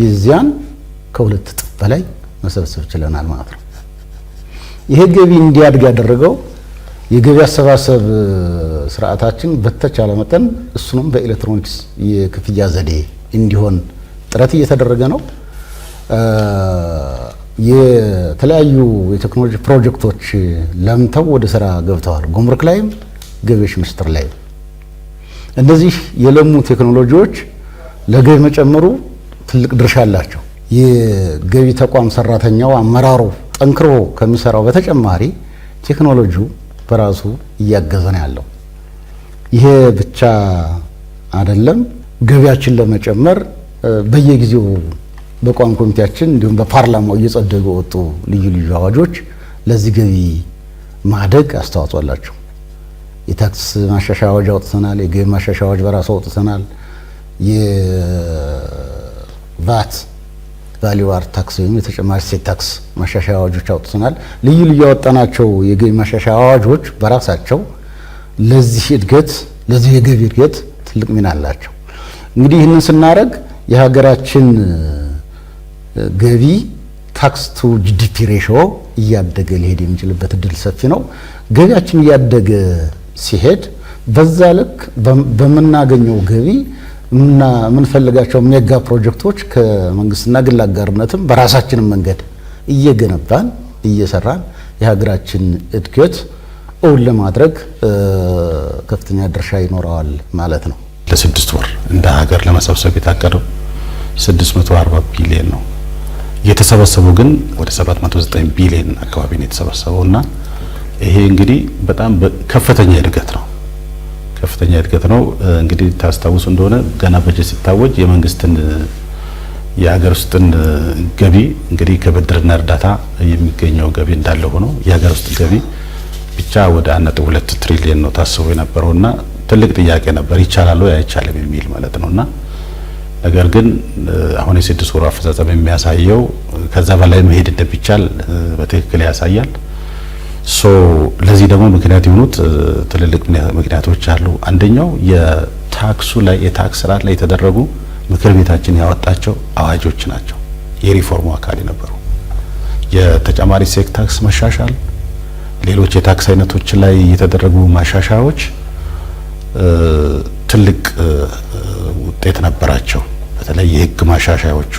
የዚያን ከሁለት እጥፍ በላይ መሰብሰብ ችለናል ማለት ነው። ይሄ ገቢ እንዲያድግ ያደረገው የገቢ አሰባሰብ ስርዓታችን በተቻለ መጠን እሱንም በኤሌክትሮኒክስ የክፍያ ዘዴ እንዲሆን ጥረት እየተደረገ ነው። የተለያዩ የቴክኖሎጂ ፕሮጀክቶች ለምተው ወደ ስራ ገብተዋል። ጉምሩክ ላይም ገቢዎች ሚኒስቴር ላይ እነዚህ የለሙ ቴክኖሎጂዎች ለገቢ መጨመሩ ትልቅ ድርሻ አላቸው። የገቢ ተቋም ሰራተኛው አመራሩ ጠንክሮ ከሚሰራው በተጨማሪ ቴክኖሎጂው በራሱ እያገዘ ነው ያለው። ይሄ ብቻ አይደለም። ገቢያችን ለመጨመር በየጊዜው በቋሚ ኮሚቴያችን እንዲሁም በፓርላማው እየጸደቁ ወጡ ልዩ ልዩ አዋጆች ለዚህ ገቢ ማደግ አስተዋጽኦ አላቸው። የታክስ ማሻሻያ አዋጅ አውጥተናል። የገቢ ማሻሻያ አዋጅ በራሱ አውጥተናል። የቫት ቫልዩ አድ ታክስ ወይም የተጨማሪ እሴት ታክስ ማሻሻያ አዋጆች አውጥተናል። ልዩ ልዩ ያወጣናቸው የገቢ ማሻሻያ አዋጆች በራሳቸው ለዚህ እድገት ለዚህ የገቢ እድገት ትልቅ ሚና አላቸው። እንግዲህ ይህንን ስናደርግ የሀገራችን ገቢ ታክስ ቱ ጂዲፒ ሬሽዮ እያደገ ሊሄድ የሚችልበት እድል ሰፊ ነው። ገቢያችን እያደገ ሲሄድ በዛ ልክ በምናገኘው ገቢ የምንፈልጋቸው ሜጋ ፕሮጀክቶች ከመንግስትና ግል አጋርነትም በራሳችንም መንገድ እየገነባን እየሰራን የሀገራችን እድገት እውን ለማድረግ ከፍተኛ ድርሻ ይኖረዋል ማለት ነው። ለ6 ወር እንደ ሀገር ለመሰብሰብ የታቀደው 640 ቢሊዮን ነው። የተሰበሰበው ግን ወደ 709 ቢሊዮን አካባቢ ነው የተሰበሰበውና ይሄ እንግዲህ በጣም ከፍተኛ እድገት ነው። ከፍተኛ እድገት ነው። እንግዲህ ታስታውሱ እንደሆነ ገና በጀት ሲታወጅ የመንግስትን የሀገር ውስጥን ገቢ እንግዲህ ከብድርና እርዳታ የሚገኘው ገቢ እንዳለ ሆኖ የሀገር ውስጥ ገቢ ብቻ ወደ 1.2 ትሪሊየን ነው ታስቦ የነበረውና ትልቅ ጥያቄ ነበር፣ ይቻላል ወይ አይቻልም የሚል ማለት ነውና ነገር ግን አሁን የ6 ወሩ አፈጻጸም የሚያሳየው ከዛ በላይ መሄድ እንደሚቻል በትክክል ያሳያል። ለዚህ ደግሞ ምክንያት የሆኑት ትልልቅ ምክንያቶች አሉ። አንደኛው የታክሱ ላይ የታክስ ስርዓት ላይ የተደረጉ ምክር ቤታችን ያወጣቸው አዋጆች ናቸው። የሪፎርሙ አካል የነበሩ የተጨማሪ እሴት ታክስ መሻሻል፣ ሌሎች የታክስ አይነቶች ላይ የተደረጉ ማሻሻያዎች ትልቅ ውጤት ነበራቸው። በተለይ የህግ ማሻሻያዎቹ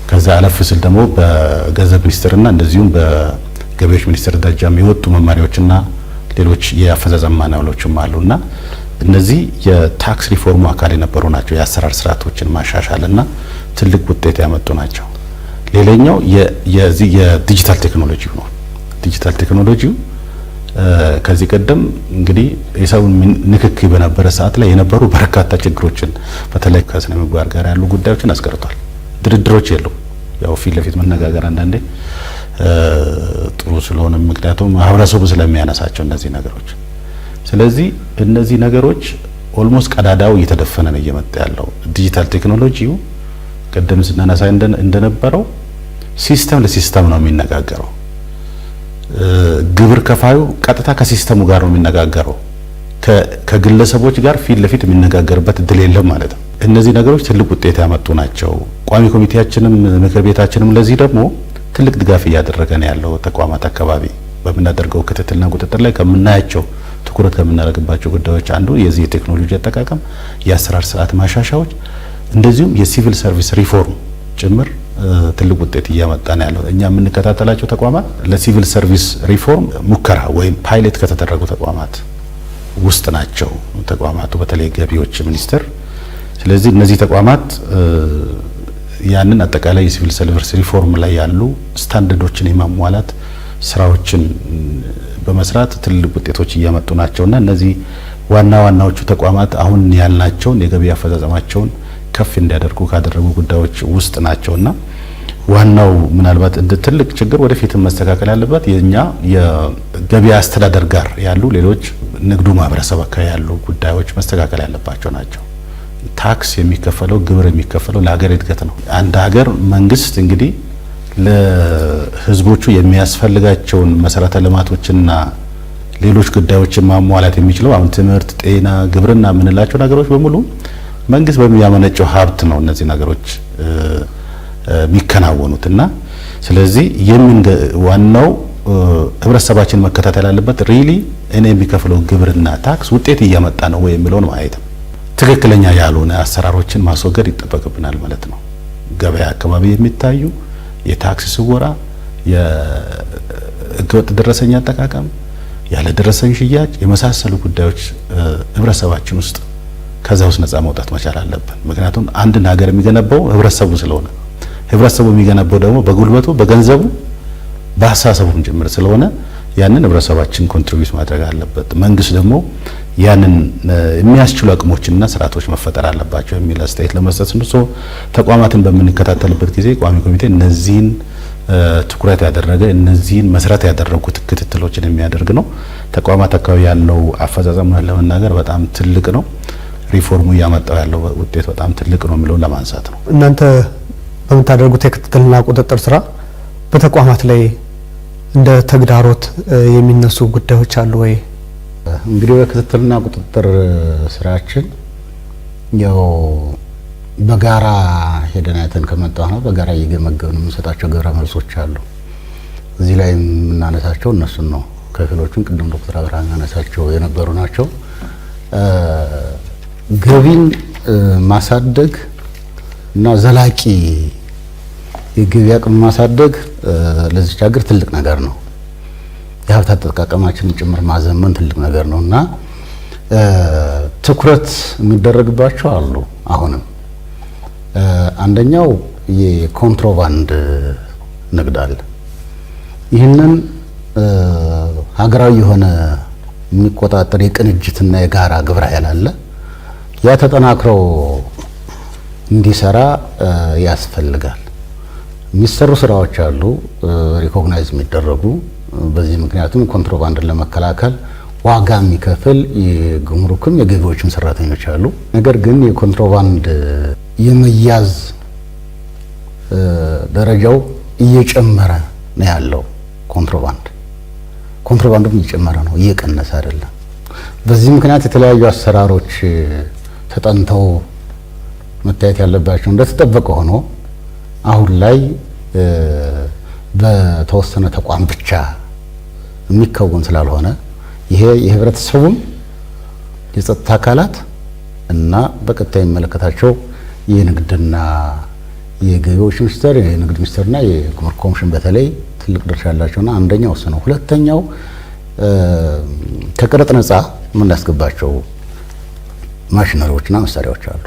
ከዛ አለፍ ሲል ደግሞ በገንዘብ ሚኒስቴርና እንደዚሁም በገቢዎች ሚኒስቴር ደረጃ የወጡ መመሪያዎችና ሌሎች የአፈጻጸም ማንዋሎችም አሉና እነዚህ የታክስ ሪፎርሙ አካል የነበሩ ናቸው። የአሰራር ስርዓቶችን ማሻሻልና ትልቅ ውጤት ያመጡ ናቸው። ሌላኛው የዚህ የዲጂታል ቴክኖሎጂ ነው። ዲጂታል ቴክኖሎጂው ከዚህ ቀደም እንግዲህ የሰውን ንክኪ በነበረ ሰዓት ላይ የነበሩ በርካታ ችግሮችን በተለይ ከስነ ምግባር ጋር ያሉ ጉዳዮችን አስቀርቷል። ድርድሮች የሉም። ያው ፊት ለፊት መነጋገር አንዳንዴ ጥሩ ስለሆነ ምክንያቱም ማህበረሰቡ ስለሚያነሳቸው እነዚህ ነገሮች። ስለዚህ እነዚህ ነገሮች ኦልሞስት ቀዳዳው እየተደፈነ ነው እየመጣ ያለው። ዲጂታል ቴክኖሎጂው ቀደም ስናነሳ እንደነበረው ሲስተም ለሲስተም ነው የሚነጋገረው። ግብር ከፋዩ ቀጥታ ከሲስተሙ ጋር ነው የሚነጋገረው። ከግለሰቦች ጋር ፊት ለፊት የሚነጋገርበት እድል የለም ማለት ነው። እነዚህ ነገሮች ትልቅ ውጤት ያመጡ ናቸው። ቋሚ ኮሚቴያችንም ምክር ቤታችንም ለዚህ ደግሞ ትልቅ ድጋፍ እያደረገ ነው ያለው። ተቋማት አካባቢ በምናደርገው ክትትልና ቁጥጥር ላይ ከምናያቸው ትኩረት ከምናደርግባቸው ጉዳዮች አንዱ የዚህ የቴክኖሎጂ አጠቃቀም፣ የአሰራር ስርዓት ማሻሻያዎች፣ እንደዚሁም የሲቪል ሰርቪስ ሪፎርም ጭምር ትልቅ ውጤት እያመጣ ነው ያለው። እኛ የምንከታተላቸው ተቋማት ለሲቪል ሰርቪስ ሪፎርም ሙከራ ወይም ፓይለት ከተደረጉ ተቋማት ውስጥ ናቸው ተቋማቱ በተለይ ገቢዎች ሚኒስቴር። ስለዚህ እነዚህ ተቋማት ያንን አጠቃላይ የሲቪል ሰርቪስ ሪፎርም ላይ ያሉ ስታንዳርዶችን የማሟላት ስራዎችን በመስራት ትልቅ ውጤቶች እያመጡ ናቸውና እነዚህ ዋናዎቹ ተቋማት አሁን ያልናቸውን የገቢ አፈጻጸማቸውን ከፍ እንዲያደርጉ ካደረጉ ጉዳዮች ውስጥ ናቸውና ዋናው ምናልባት እንደ ትልቅ ችግር ወደፊት መስተካከል ያለበት የኛ የገቢ አስተዳደር ጋር ያሉ ሌሎች ንግዱ ማህበረሰብ አካባቢ ያሉ ጉዳዮች መስተካከል ያለባቸው ናቸው። ታክስ የሚከፈለው ግብር የሚከፈለው ለሀገር እድገት ነው። አንድ ሀገር መንግስት እንግዲህ ለህዝቦቹ የሚያስፈልጋቸውን መሰረተ ልማቶችና ሌሎች ጉዳዮችን ማሟላት የሚችለው አሁን ትምህርት፣ ጤና፣ ግብርና የምንላቸው ነገሮች በሙሉ መንግስት በሚያመነጨው ሀብት ነው እነዚህ ነገሮች የሚከናወኑትና ስለዚህ ዋናው ህብረተሰባችን መከታተል ያለበት ሪሊ እኔ የሚከፍለው ግብርና ታክስ ውጤት እያመጣ ነው ወይ የሚለውን ማየት ነው። ትክክለኛ ያልሆነ አሰራሮችን ማስወገድ ይጠበቅብናል ማለት ነው። ገበያ አካባቢ የሚታዩ የታክስ ስወራ፣ የህገወጥ ደረሰኝ አጠቃቀም፣ ያለ ደረሰኝ ሽያጭ የመሳሰሉ ጉዳዮች ህብረተሰባችን ውስጥ ከዛ ውስጥ ነፃ መውጣት መቻል አለብን። ምክንያቱም አንድን ሀገር የሚገነባው ህብረተሰቡ ስለሆነ ህብረተሰቡ የሚገነባው ደግሞ በጉልበቱ፣ በገንዘቡ፣ በአስተሳሰቡም ጭምር ስለሆነ ያንን ህብረተሰባችን ኮንትሪቢዩት ማድረግ አለበት። መንግስት ደግሞ ያንን የሚያስችሉ አቅሞችና ስርዓቶች መፈጠር አለባቸው የሚል አስተያየት ለመስጠት ነው። ተቋማትን በምንከታተልበት ጊዜ ቋሚ ኮሚቴ እነዚህን ትኩረት ያደረገ እነዚህን መሰረት ያደረጉ ክትትሎችን የሚያደርግ ነው። ተቋማት አካባቢ ያለው አፈጻጸም ለመናገር በጣም ትልቅ ነው። ሪፎርሙ እያመጣው ያለው ውጤት በጣም ትልቅ ነው የሚለውን ለማንሳት ነው። እናንተ በምታደርጉት የክትትልና ቁጥጥር ስራ በተቋማት ላይ እንደ ተግዳሮት የሚነሱ ጉዳዮች አሉ ወይ? እንግዲህ በክትትልና ቁጥጥር ስራችን ያው በጋራ ሄደን አይተን ከመጣን ነው በጋራ እየገመገምን የምንሰጣቸው ግብረ መልሶች አሉ። እዚህ ላይ የምናነሳቸው እነሱን ነው። ከፊሎቹን ቅድም ዶክተር አብርሃም ያነሳቸው የነበሩ ናቸው። ገቢን ማሳደግ እና ዘላቂ የገቢ አቅም ማሳደግ ለዚህ ሀገር ትልቅ ነገር ነው። የሀብት አጠቃቀማችንን ጭምር ማዘመን ትልቅ ነገር ነው እና ትኩረት የሚደረግባቸው አሉ። አሁንም አንደኛው የኮንትሮባንድ ንግድ አለ። ይህንን ሀገራዊ የሆነ የሚቆጣጠር የቅንጅትና የጋራ ግብረ ኃይል አለ። ያ ተጠናክሮ እንዲሰራ ያስፈልጋል። የሚሰሩ ስራዎች አሉ ሪኮግናይዝ የሚደረጉ። በዚህ ምክንያቱም ኮንትሮባንድን ለመከላከል ዋጋ የሚከፍል የጉምሩክም የገቢዎችም ሰራተኞች አሉ። ነገር ግን የኮንትሮባንድ የመያዝ ደረጃው እየጨመረ ነው ያለው። ኮንትሮባንዱም እየጨመረ ነው፣ እየቀነሰ አይደለም። በዚህ ምክንያት የተለያዩ አሰራሮች ተጠንተው መታየት ያለባቸው እንደተጠበቀ ሆኖ አሁን ላይ በተወሰነ ተቋም ብቻ የሚከወን ስላልሆነ ይሄ የህብረተሰቡም የጸጥታ አካላት እና በቀጣይ የሚመለከታቸው የንግድና የገቢዎች ሚኒስቴር፣ የንግድ ሚኒስቴርና የጉምሩክ ኮሚሽን በተለይ ትልቅ ድርሻ ያላቸውና አንደኛው እሱ ነው። ሁለተኛው ከቀረጥ ነፃ የምናስገባቸው ማሽነሪዎችና መሳሪያዎች አሉ።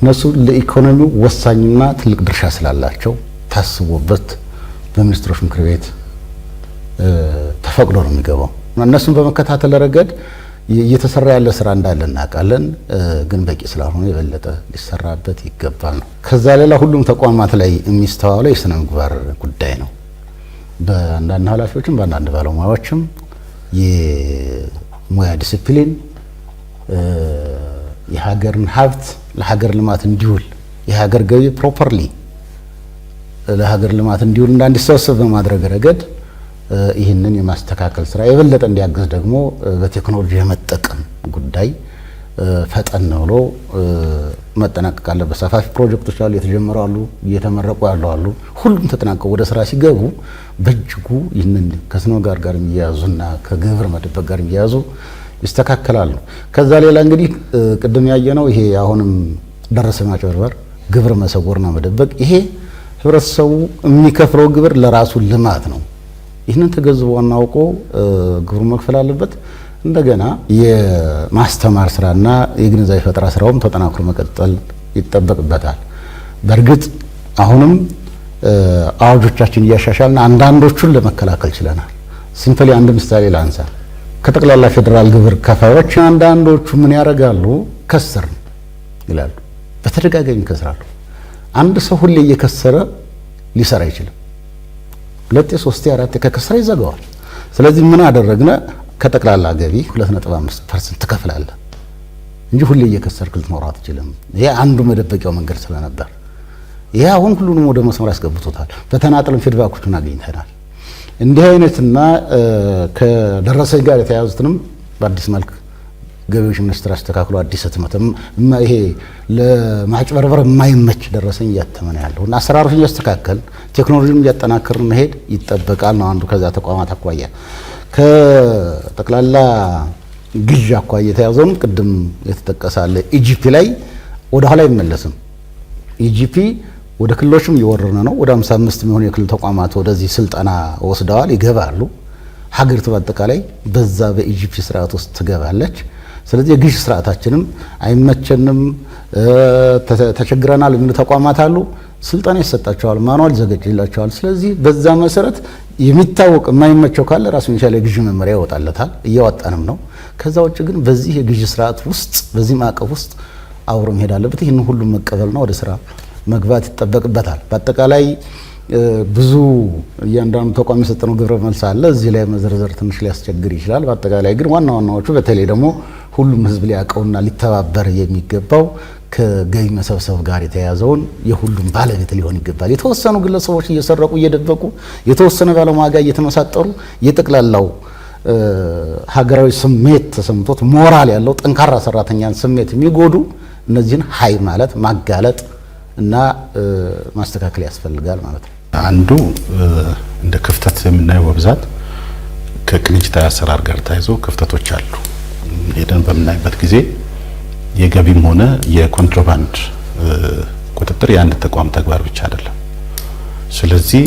እነሱ ለኢኮኖሚው ወሳኝና ትልቅ ድርሻ ስላላቸው ታስቦበት በሚኒስትሮች ምክር ቤት ተፈቅዶ ነው የሚገባው። እነሱን በመከታተል ረገድ እየተሰራ ያለ ስራ እንዳለ እናውቃለን፣ ግን በቂ ስላልሆነ የበለጠ ሊሰራበት ይገባል ነው። ከዛ ሌላ ሁሉም ተቋማት ላይ የሚስተዋለው የስነ ምግባር ጉዳይ ነው። በአንዳንድ ኃላፊዎችም በአንዳንድ ባለሙያዎችም የሙያ ዲሲፕሊን የሀገርን ሀብት ለሀገር ልማት እንዲውል የሀገር ገቢ ፕሮፐርሊ ለሀገር ልማት እንዲውል እና እንዲሰበሰብ በማድረግ ረገድ ይህንን የማስተካከል ስራ የበለጠ እንዲያግዝ ደግሞ በቴክኖሎጂ የመጠቀም ጉዳይ ፈጠን ብሎ መጠናቀቅ አለበት። ሰፋፊ ፕሮጀክቶች አሉ፣ የተጀመሩ አሉ፣ እየተመረቁ ያሉ አሉ። ሁሉም ተጠናቀው ወደ ስራ ሲገቡ በእጅጉ ይህንን ከስነ ምግባር ጋር የሚያያዙና ከግብር መደበቅ ጋር የሚያያዙ ይስተካከላሉ። ከዛ ሌላ እንግዲህ ቅድም ያየነው ይሄ አሁንም ደረሰኝ ማጭበርበር፣ ግብር መሰወርና መደበቅ፣ ይሄ ህብረተሰቡ የሚከፍለው ግብር ለራሱ ልማት ነው። ይህንን ተገንዝቦና አውቆ ግብሩን መክፈል አለበት። እንደገና የማስተማር ስራና የግንዛቤ ፈጠራ ስራውም ተጠናክሮ መቀጠል ይጠበቅበታል። በእርግጥ አሁንም አዋጆቻችን እያሻሻልን አንዳንዶቹን ለመከላከል ችለናል። ሲምፕሊ አንድ ምሳሌ ላንሳ። ከጠቅላላ ፌዴራል ግብር ከፋዮች አንዳንዶቹ ምን ያደርጋሉ? ከስር ይላሉ፣ በተደጋጋሚ ይከስራሉ። አንድ ሰው ሁሌ እየከሰረ ሊሰራ አይችልም። 2 3 4 ከከሰረ ይዘጋዋል። ስለዚህ ምን አደረግነ? ከጠቅላላ ገቢ 2.5% ትከፍላለህ እንጂ ሁሌ እየከሰርክ ልትኖር አትችልም። ይሄ አንዱ መደበቂያው መንገድ ስለነበር ይሄ አሁን ሁሉንም ወደ መስመር ያስገብቶታል። በተናጠልም ፊድባኮችን አግኝተናል። እንዲህ አይነትና ከደረሰኝ ጋር የተያያዙትንም በአዲስ መልክ ገቢዎች ሚኒስቴር አስተካክሎ አዲስ ህትመትም ይሄ ለማጭበርበር የማይመች ደረሰኝ እያተመነ ያለው እና አሰራሮችን እያስተካከል ቴክኖሎጂን እያጠናከርን መሄድ ይጠበቃል ነው አንዱ። ከዛ ተቋማት አኳያ ከጠቅላላ ግዥ አኳያ የተያዘውን ቅድም የተጠቀሳለ ኢጂፒ ላይ ወደ ኋላ አይመለስም። ኢጂፒ ወደ ክልሎችም እየወረነ ነው። ወደ 55 የሚሆኑ የክልል ተቋማት ወደዚህ ስልጠና ወስደዋል፣ ይገባሉ። ሀገሪቱ በአጠቃላይ በዛ በኢጂፒ ስርዓት ውስጥ ትገባለች። ስለዚህ የግዥ ስርዓታችንም አይመቸንም፣ ተቸግረናል የሚሉ ተቋማት አሉ። ስልጠና ይሰጣቸዋል፣ ማኑዋል ይዘጋጅላቸዋል። ስለዚህ በዛ መሰረት የሚታወቅ የማይመቸው ካለ ራሱን የቻለ የግዥ መመሪያ ይወጣለታል፣ እያወጣንም ነው። ከዛ ውጭ ግን በዚህ የግዥ ስርዓት ውስጥ በዚህ ማዕቀፍ ውስጥ አብሮ መሄድ አለበት። ይህን ሁሉም መቀበልና ወደ ስራ መግባት ይጠበቅበታል። በአጠቃላይ ብዙ እያንዳንዱ ተቋም የሰጠነው ግብረ መልስ አለ። እዚህ ላይ መዘርዘር ትንሽ ሊያስቸግር ይችላል። በአጠቃላይ ግን ዋና ዋናዎቹ በተለይ ደግሞ ሁሉም ህዝብ ሊያውቀውና ሊተባበር የሚገባው ከገቢ መሰብሰብ ጋር የተያያዘውን የሁሉም ባለቤት ሊሆን ይገባል። የተወሰኑ ግለሰቦች እየሰረቁ እየደበቁ የተወሰነ ባለሙያ ጋር እየተመሳጠሩ የጠቅላላው ሀገራዊ ስሜት ተሰምቶት ሞራል ያለው ጠንካራ ሰራተኛን ስሜት የሚጎዱ እነዚህን ሀይ ማለት ማጋለጥ እና ማስተካከል ያስፈልጋል ማለት ነው። አንዱ እንደ ክፍተት የምናየው በብዛት ከቅንጅታዊ አሰራር ጋር ተያይዞ ክፍተቶች አሉ። ሄደን በምናይበት ጊዜ የገቢም ሆነ የኮንትሮባንድ ቁጥጥር የአንድ ተቋም ተግባር ብቻ አይደለም። ስለዚህ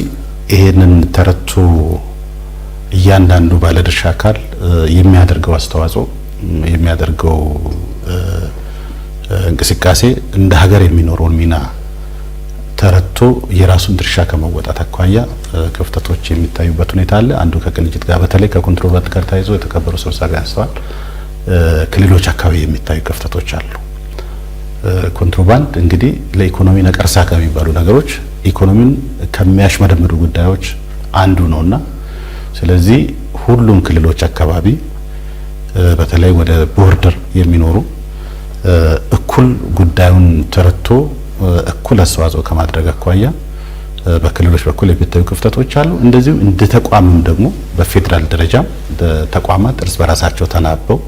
ይሄንን ተረቶ እያንዳንዱ ባለድርሻ አካል የሚያደርገው አስተዋጽኦ የሚያደርገው እንቅስቃሴ እንደ ሀገር የሚኖረውን ሚና ተረቶ የራሱን ድርሻ ከመወጣት አኳያ ክፍተቶች የሚታዩበት ሁኔታ አለ። አንዱ ከቅንጅት ጋር በተለይ ከኮንትሮባንድ ጋር ተያይዞ የተከበሩ ሰብሳቢ አንስተዋል። ክልሎች አካባቢ የሚታዩ ክፍተቶች አሉ። ኮንትሮባንድ እንግዲህ ለኢኮኖሚ ነቀርሳ ከሚባሉ ነገሮች ኢኮኖሚን ከሚያሽመደምዱ ጉዳዮች አንዱ ነውና ስለዚህ ሁሉም ክልሎች አካባቢ በተለይ ወደ ቦርደር የሚኖሩ እኩል ጉዳዩን ተረቶ እኩል አስተዋጽኦ ከማድረግ አኳያ በክልሎች በኩል የሚታዩ ክፍተቶች አሉ። እንደዚሁም እንደ ተቋምም ደግሞ በፌዴራል ደረጃ ተቋማት እርስ በራሳቸው ተናበው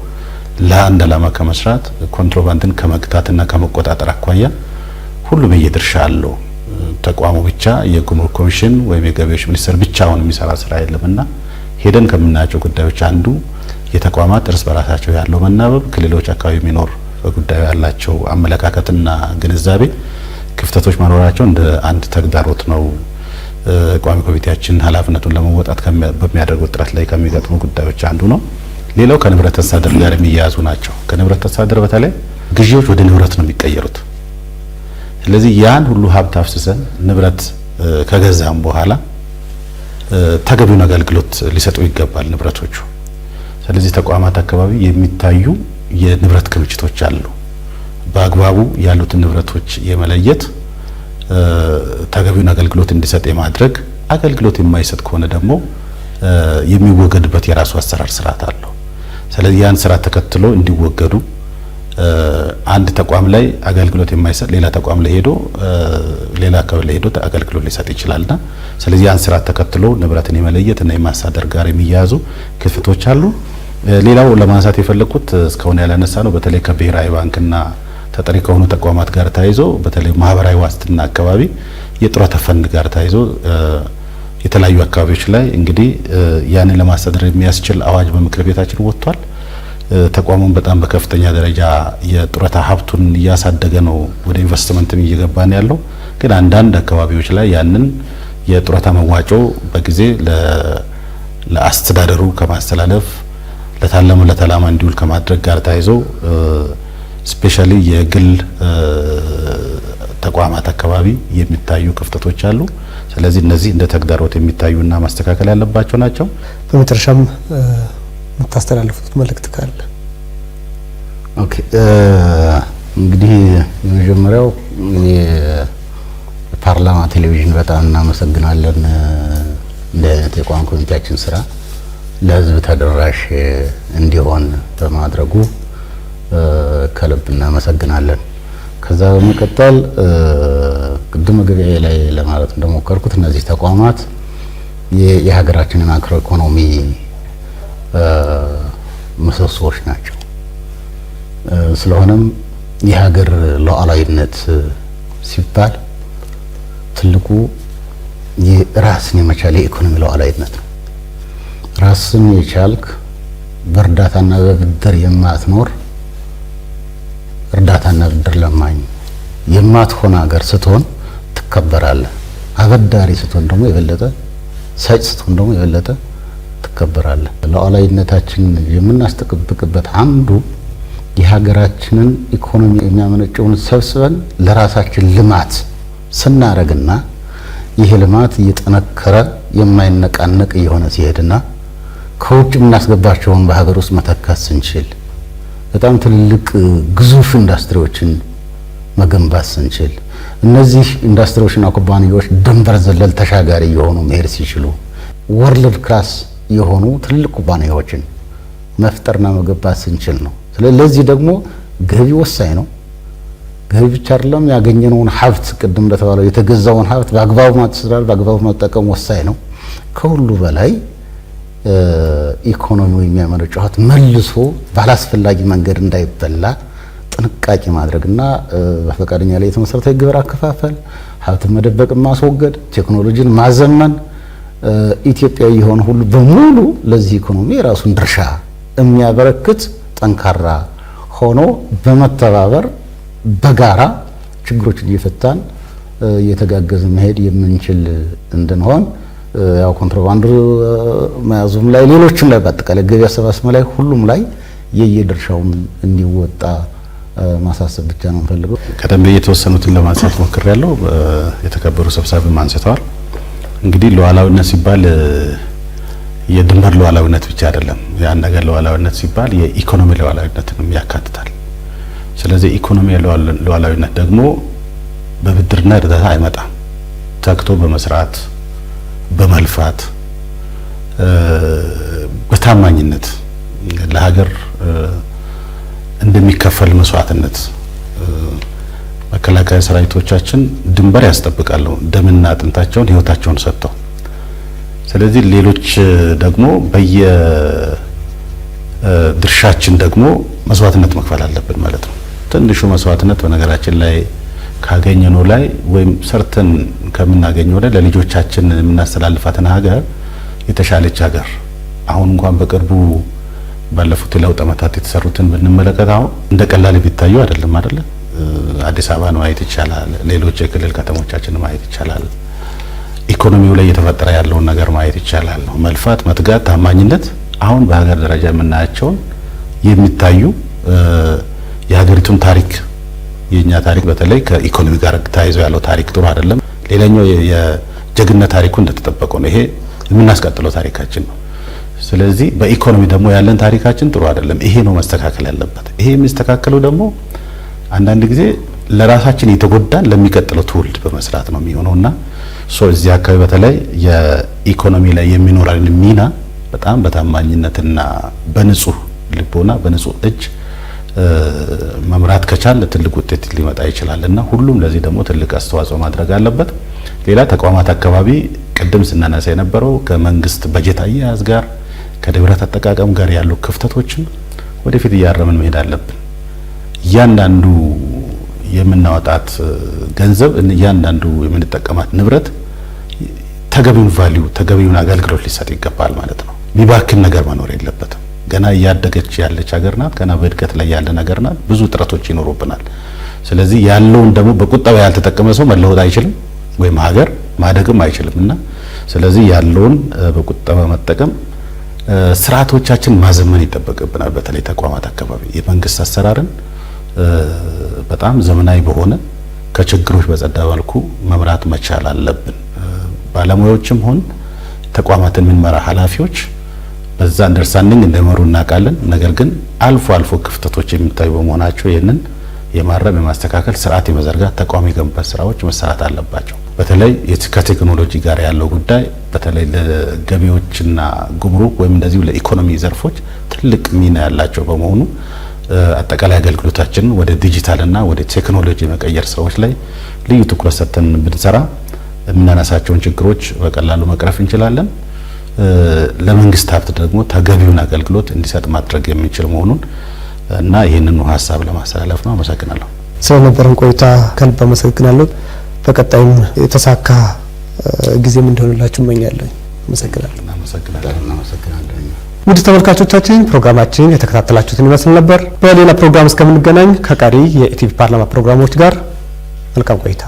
ለአንድ ዓላማ ከመስራት ኮንትሮባንድን ከመግታትና ከመቆጣጠር አኳያ ሁሉም የድርሻ አለው። ተቋሙ ብቻ የጉምሩክ ኮሚሽን ወይም የገቢዎች ሚኒስቴር ብቻውን የሚሰራ ስራ የለምና ሄደን ከምናያቸው ጉዳዮች አንዱ የተቋማት እርስ በራሳቸው ያለው መናበብ፣ ክልሎች አካባቢ የሚኖር በጉዳዩ ያላቸው አመለካከትና ግንዛቤ ክፍተቶች መኖራቸው እንደ አንድ ተግዳሮት ነው። ቋሚ ኮሚቴያችን ኃላፊነቱን ለመወጣት በሚያደርገው ጥረት ላይ ከሚገጥሙ ጉዳዮች አንዱ ነው። ሌላው ከንብረት አስተዳደር ጋር የሚያያዙ ናቸው። ከንብረት አስተዳደር በተለይ ግዢዎች ወደ ንብረት ነው የሚቀየሩት። ስለዚህ ያን ሁሉ ሀብት አፍስሰን ንብረት ከገዛም በኋላ ተገቢውን አገልግሎት ሊሰጡ ይገባል ንብረቶቹ። ስለዚህ ተቋማት አካባቢ የሚታዩ የንብረት ክምችቶች አሉ። በአግባቡ ያሉትን ንብረቶች የመለየት ተገቢውን አገልግሎት እንዲሰጥ የማድረግ አገልግሎት የማይሰጥ ከሆነ ደግሞ የሚወገድበት የራሱ አሰራር ስርዓት አለው። ስለዚህ ያን ስርዓት ተከትሎ እንዲወገዱ አንድ ተቋም ላይ አገልግሎት የማይሰጥ ሌላ ተቋም ላይ ሄዶ ሌላ አካባቢ ላይ ሄዶ አገልግሎት ሊሰጥ ይችላልና ስለዚህ ያን ስርዓት ተከትሎ ንብረትን የመለየት እና የማሳደር ጋር የሚያያዙ ክፍተቶች አሉ። ሌላው ለማንሳት የፈለኩት እስካሁን ያላነሳ ነው። በተለይ ከብሔራዊ ባንክና ተጠሪ ከሆኑ ተቋማት ጋር ተያይዞ በተለይ ማህበራዊ ዋስትና አካባቢ የጡረታ ፈንድ ጋር ተያይዞ የተለያዩ አካባቢዎች ላይ እንግዲህ ያንን ለማስተዳደር የሚያስችል አዋጅ በምክር ቤታችን ወጥቷል። ተቋሙን በጣም በከፍተኛ ደረጃ የጡረታ ሀብቱን እያሳደገ ነው፣ ወደ ኢንቨስትመንትም እየገባን ያለው። ግን አንዳንድ አካባቢዎች ላይ ያንን የጡረታ መዋጮ በጊዜ ለአስተዳደሩ ከማስተላለፍ ለታለመለት ዓላማ እንዲውል ከማድረግ ጋር ተያይዞ ስፔሻሊ የግል ተቋማት አካባቢ የሚታዩ ክፍተቶች አሉ። ስለዚህ እነዚህ እንደ ተግዳሮት የሚታዩና ማስተካከል ያለባቸው ናቸው። በመጨረሻም የምታስተላልፉት መልእክት ካለ? ኦኬ፣ እንግዲህ የመጀመሪያው የፓርላማ ቴሌቪዥን በጣም እናመሰግናለን። እንደ አይነት የቋሚ ኮሚቴያችን ስራ ለህዝብ ተደራሽ እንዲሆን በማድረጉ ከልብ እናመሰግናለን። ከዛ በመቀጠል ቅድም ገበያ ላይ ለማለት እንደሞከርኩት እነዚህ ተቋማት የሀገራችንን ማክሮ ኢኮኖሚ ምሰሶዎች ናቸው። ስለሆነም የሀገር ሉዓላዊነት ሲባል ትልቁ የራስን የመቻል የኢኮኖሚ ሉዓላዊነት ነው። ራስን የቻልክ በእርዳታና በብድር የማትኖር እርዳታና ብድር ለማኝ የማትሆን ሀገር ስትሆን ትከበራለህ። አበዳሪ ስትሆን ደግሞ የበለጠ ሰጭ ስትሆን ደግሞ የበለጠ ትከበራለህ። ሉዓላዊነታችንን የምናስጠብቅበት አንዱ የሀገራችንን ኢኮኖሚ የሚያመነጨውን ሰብስበን ለራሳችን ልማት ስናረግና ይህ ልማት እየጠነከረ የማይነቃነቅ እየሆነ ሲሄድና ከውጭ የምናስገባቸውን በሀገር ውስጥ መተካት ስንችል በጣም ትልልቅ ግዙፍ ኢንዱስትሪዎችን መገንባት ስንችል እነዚህ ኢንዱስትሪዎችና ኩባንያዎች ድንበር ዘለል ተሻጋሪ የሆኑ መሄድ ሲችሉ ወርልድ ክላስ የሆኑ ትልልቅ ኩባንያዎችን መፍጠርና መገንባት ስንችል ነው። ስለዚህ ደግሞ ገቢ ወሳኝ ነው። ገቢ ብቻ አይደለም፣ ያገኘነውን ሀብት ቅድም እንደተባለው የተገዛውን ሀብት በአግባቡ ማስተዳደር በአግባቡ መጠቀም ወሳኝ ነው። ከሁሉ በላይ ኢኮኖሚው የሚያመነጨው ሀብት መልሶ ባላስፈላጊ መንገድ እንዳይበላ ጥንቃቄ ማድረግና በፈቃደኛ ላይ የተመሰረተ የግብር አከፋፈል፣ ሀብትን መደበቅን ማስወገድ፣ ቴክኖሎጂን ማዘመን ኢትዮጵያዊ የሆነ ሁሉ በሙሉ ለዚህ ኢኮኖሚ የራሱን ድርሻ የሚያበረክት ጠንካራ ሆኖ በመተባበር በጋራ ችግሮችን እየፈታን እየተጋገዘ መሄድ የምንችል እንድንሆን ያው ኮንትሮባንድ መያዙም ላይ ሌሎችም ላይ በአጠቃላይ ገቢ አሰባሰብ ላይ ሁሉም ላይ የየድርሻውን እንዲወጣ ማሳሰብ ብቻ ነው የምፈልገው። ቀደም ብዬ የተወሰኑትን ለማንሳት ሞክሬያለሁ። የተከበሩ ሰብሳቢም አንስተዋል። እንግዲህ ሉዓላዊነት ሲባል የድንበር ሉዓላዊነት ብቻ አይደለም። ያን ነገር ሉዓላዊነት ሲባል የኢኮኖሚ ሉዓላዊነትንም ያካትታል። ስለዚህ ኢኮኖሚ ሉዓላዊነት ደግሞ በብድርና እርዳታ አይመጣም። ተግቶ በመስራት በመልፋት በታማኝነት ለሀገር እንደሚከፈል መስዋዕትነት መከላከያ ሰራዊቶቻችን ድንበር ያስጠብቃሉ፣ ደምና አጥንታቸውን ህይወታቸውን ሰጥተው። ስለዚህ ሌሎች ደግሞ በየድርሻችን ደግሞ መስዋዕትነት መክፈል አለብን ማለት ነው። ትንሹ መስዋዕትነት በነገራችን ላይ ካገኘነው ላይ ወይም ሰርተን ከምናገኘው ላይ ለልጆቻችን የምናስተላልፋትን ሀገር የተሻለች ሀገር አሁን እንኳን በቅርቡ ባለፉት ለውጥ ዓመታት የተሰሩትን ብንመለከት አሁን እንደ ቀላል ቢታዩ አይደለም አይደለ? አዲስ አበባን ማየት ይቻላል። ሌሎች የክልል ከተሞቻችንን ማየት ይቻላል። ኢኮኖሚው ላይ እየተፈጠረ ያለውን ነገር ማየት ይቻላል። መልፋት፣ መትጋት፣ ታማኝነት አሁን በሀገር ደረጃ የምናያቸውን የሚታዩ የሀገሪቱን ታሪክ የኛ ታሪክ በተለይ ከኢኮኖሚ ጋር ተያይዞ ያለው ታሪክ ጥሩ አይደለም። ሌላኛው የጀግንነት ታሪኩ እንደተጠበቀው ነው። ይሄ የምናስቀጥለው ታሪካችን ነው። ስለዚህ በኢኮኖሚ ደግሞ ያለን ታሪካችን ጥሩ አይደለም። ይሄ ነው መስተካከል ያለበት። ይሄ የሚስተካከለው ደግሞ አንዳንድ ጊዜ ለራሳችን የተጎዳን ለሚቀጥለው ትውልድ በመስራት ነው የሚሆነውና እዚህ አካባቢ በተለይ የኢኮኖሚ ላይ የሚኖረን ሚና በጣም በታማኝነትና በንጹህ ልቦና በንጹህ እጅ መምራት ከቻለ ትልቅ ውጤት ሊመጣ ይችላልና ሁሉም ለዚህ ደግሞ ትልቅ አስተዋጽኦ ማድረግ አለበት። ሌላ ተቋማት አካባቢ ቅድም ስናነሳ የነበረው ከመንግስት በጀት አያያዝ ጋር ከንብረት አጠቃቀም ጋር ያሉ ክፍተቶችን ወደፊት እያረምን መሄድ አለብን። እያንዳንዱ የምናወጣት ገንዘብ እያንዳንዱ የምንጠቀማት ንብረት ተገቢውን ቫልዩ ተገቢውን አገልግሎት ሊሰጥ ይገባል ማለት ነው። ሚባክን ነገር መኖር የለበትም። ገና እያደገች ያለች ሀገር ናት። ገና በእድገት ላይ ያለ ነገር ናት። ብዙ ጥረቶች ይኖሩብናል። ስለዚህ ያለውን ደግሞ በቁጠባ ያልተጠቀመ ሰው መለወጥ አይችልም ወይም ሀገር ማደግም አይችልምና ስለዚህ ያለውን በቁጠባ መጠቀም ስርዓቶቻችን ማዘመን ይጠበቅብናል። በተለይ ተቋማት አካባቢ የመንግስት አሰራርን በጣም ዘመናዊ በሆነ ከችግሮች በጸዳ መልኩ መምራት መቻል አለብን። ባለሙያዎችም ሆን ተቋማትን የምንመራ ኃላፊዎች በዛ አንደርስታንዲንግ እንደመሩ እናውቃለን። ነገር ግን አልፎ አልፎ ክፍተቶች የሚታዩ በመሆናቸው ይህንን የማረም የማስተካከል ስርዓት የመዘርጋት ተቋም የገንባት ስራዎች መሰራት አለባቸው። በተለይ ከቴክኖሎጂ ጋር ያለው ጉዳይ በተለይ ለገቢዎችና ጉምሩክ ወይም እንደዚሁ ለኢኮኖሚ ዘርፎች ትልቅ ሚና ያላቸው በመሆኑ አጠቃላይ አገልግሎታችንን ወደ ዲጂታልና ወደ ቴክኖሎጂ መቀየር ስራዎች ላይ ልዩ ትኩረት ሰጥተን ብንሰራ የምናነሳቸውን ችግሮች በቀላሉ መቅረፍ እንችላለን። ለመንግስት ሀብት ደግሞ ተገቢውን አገልግሎት እንዲሰጥ ማድረግ የሚችል መሆኑን እና ይህንን ሀሳብ ለማስተላለፍ ነው። አመሰግናለሁ። ስለነበረን ቆይታ ከልብ አመሰግናለሁ። በቀጣይም የተሳካ ጊዜም እንደሆነላችሁ እመኛለሁ። አመሰግናለሁ። እናመሰግናለን። ውድ ተመልካቾቻችን ፕሮግራማችን የተከታተላችሁትን ይመስል ነበር። በሌላ ፕሮግራም እስከምንገናኝ ከቀሪ የኢቲቪ ፓርላማ ፕሮግራሞች ጋር መልካም ቆይታ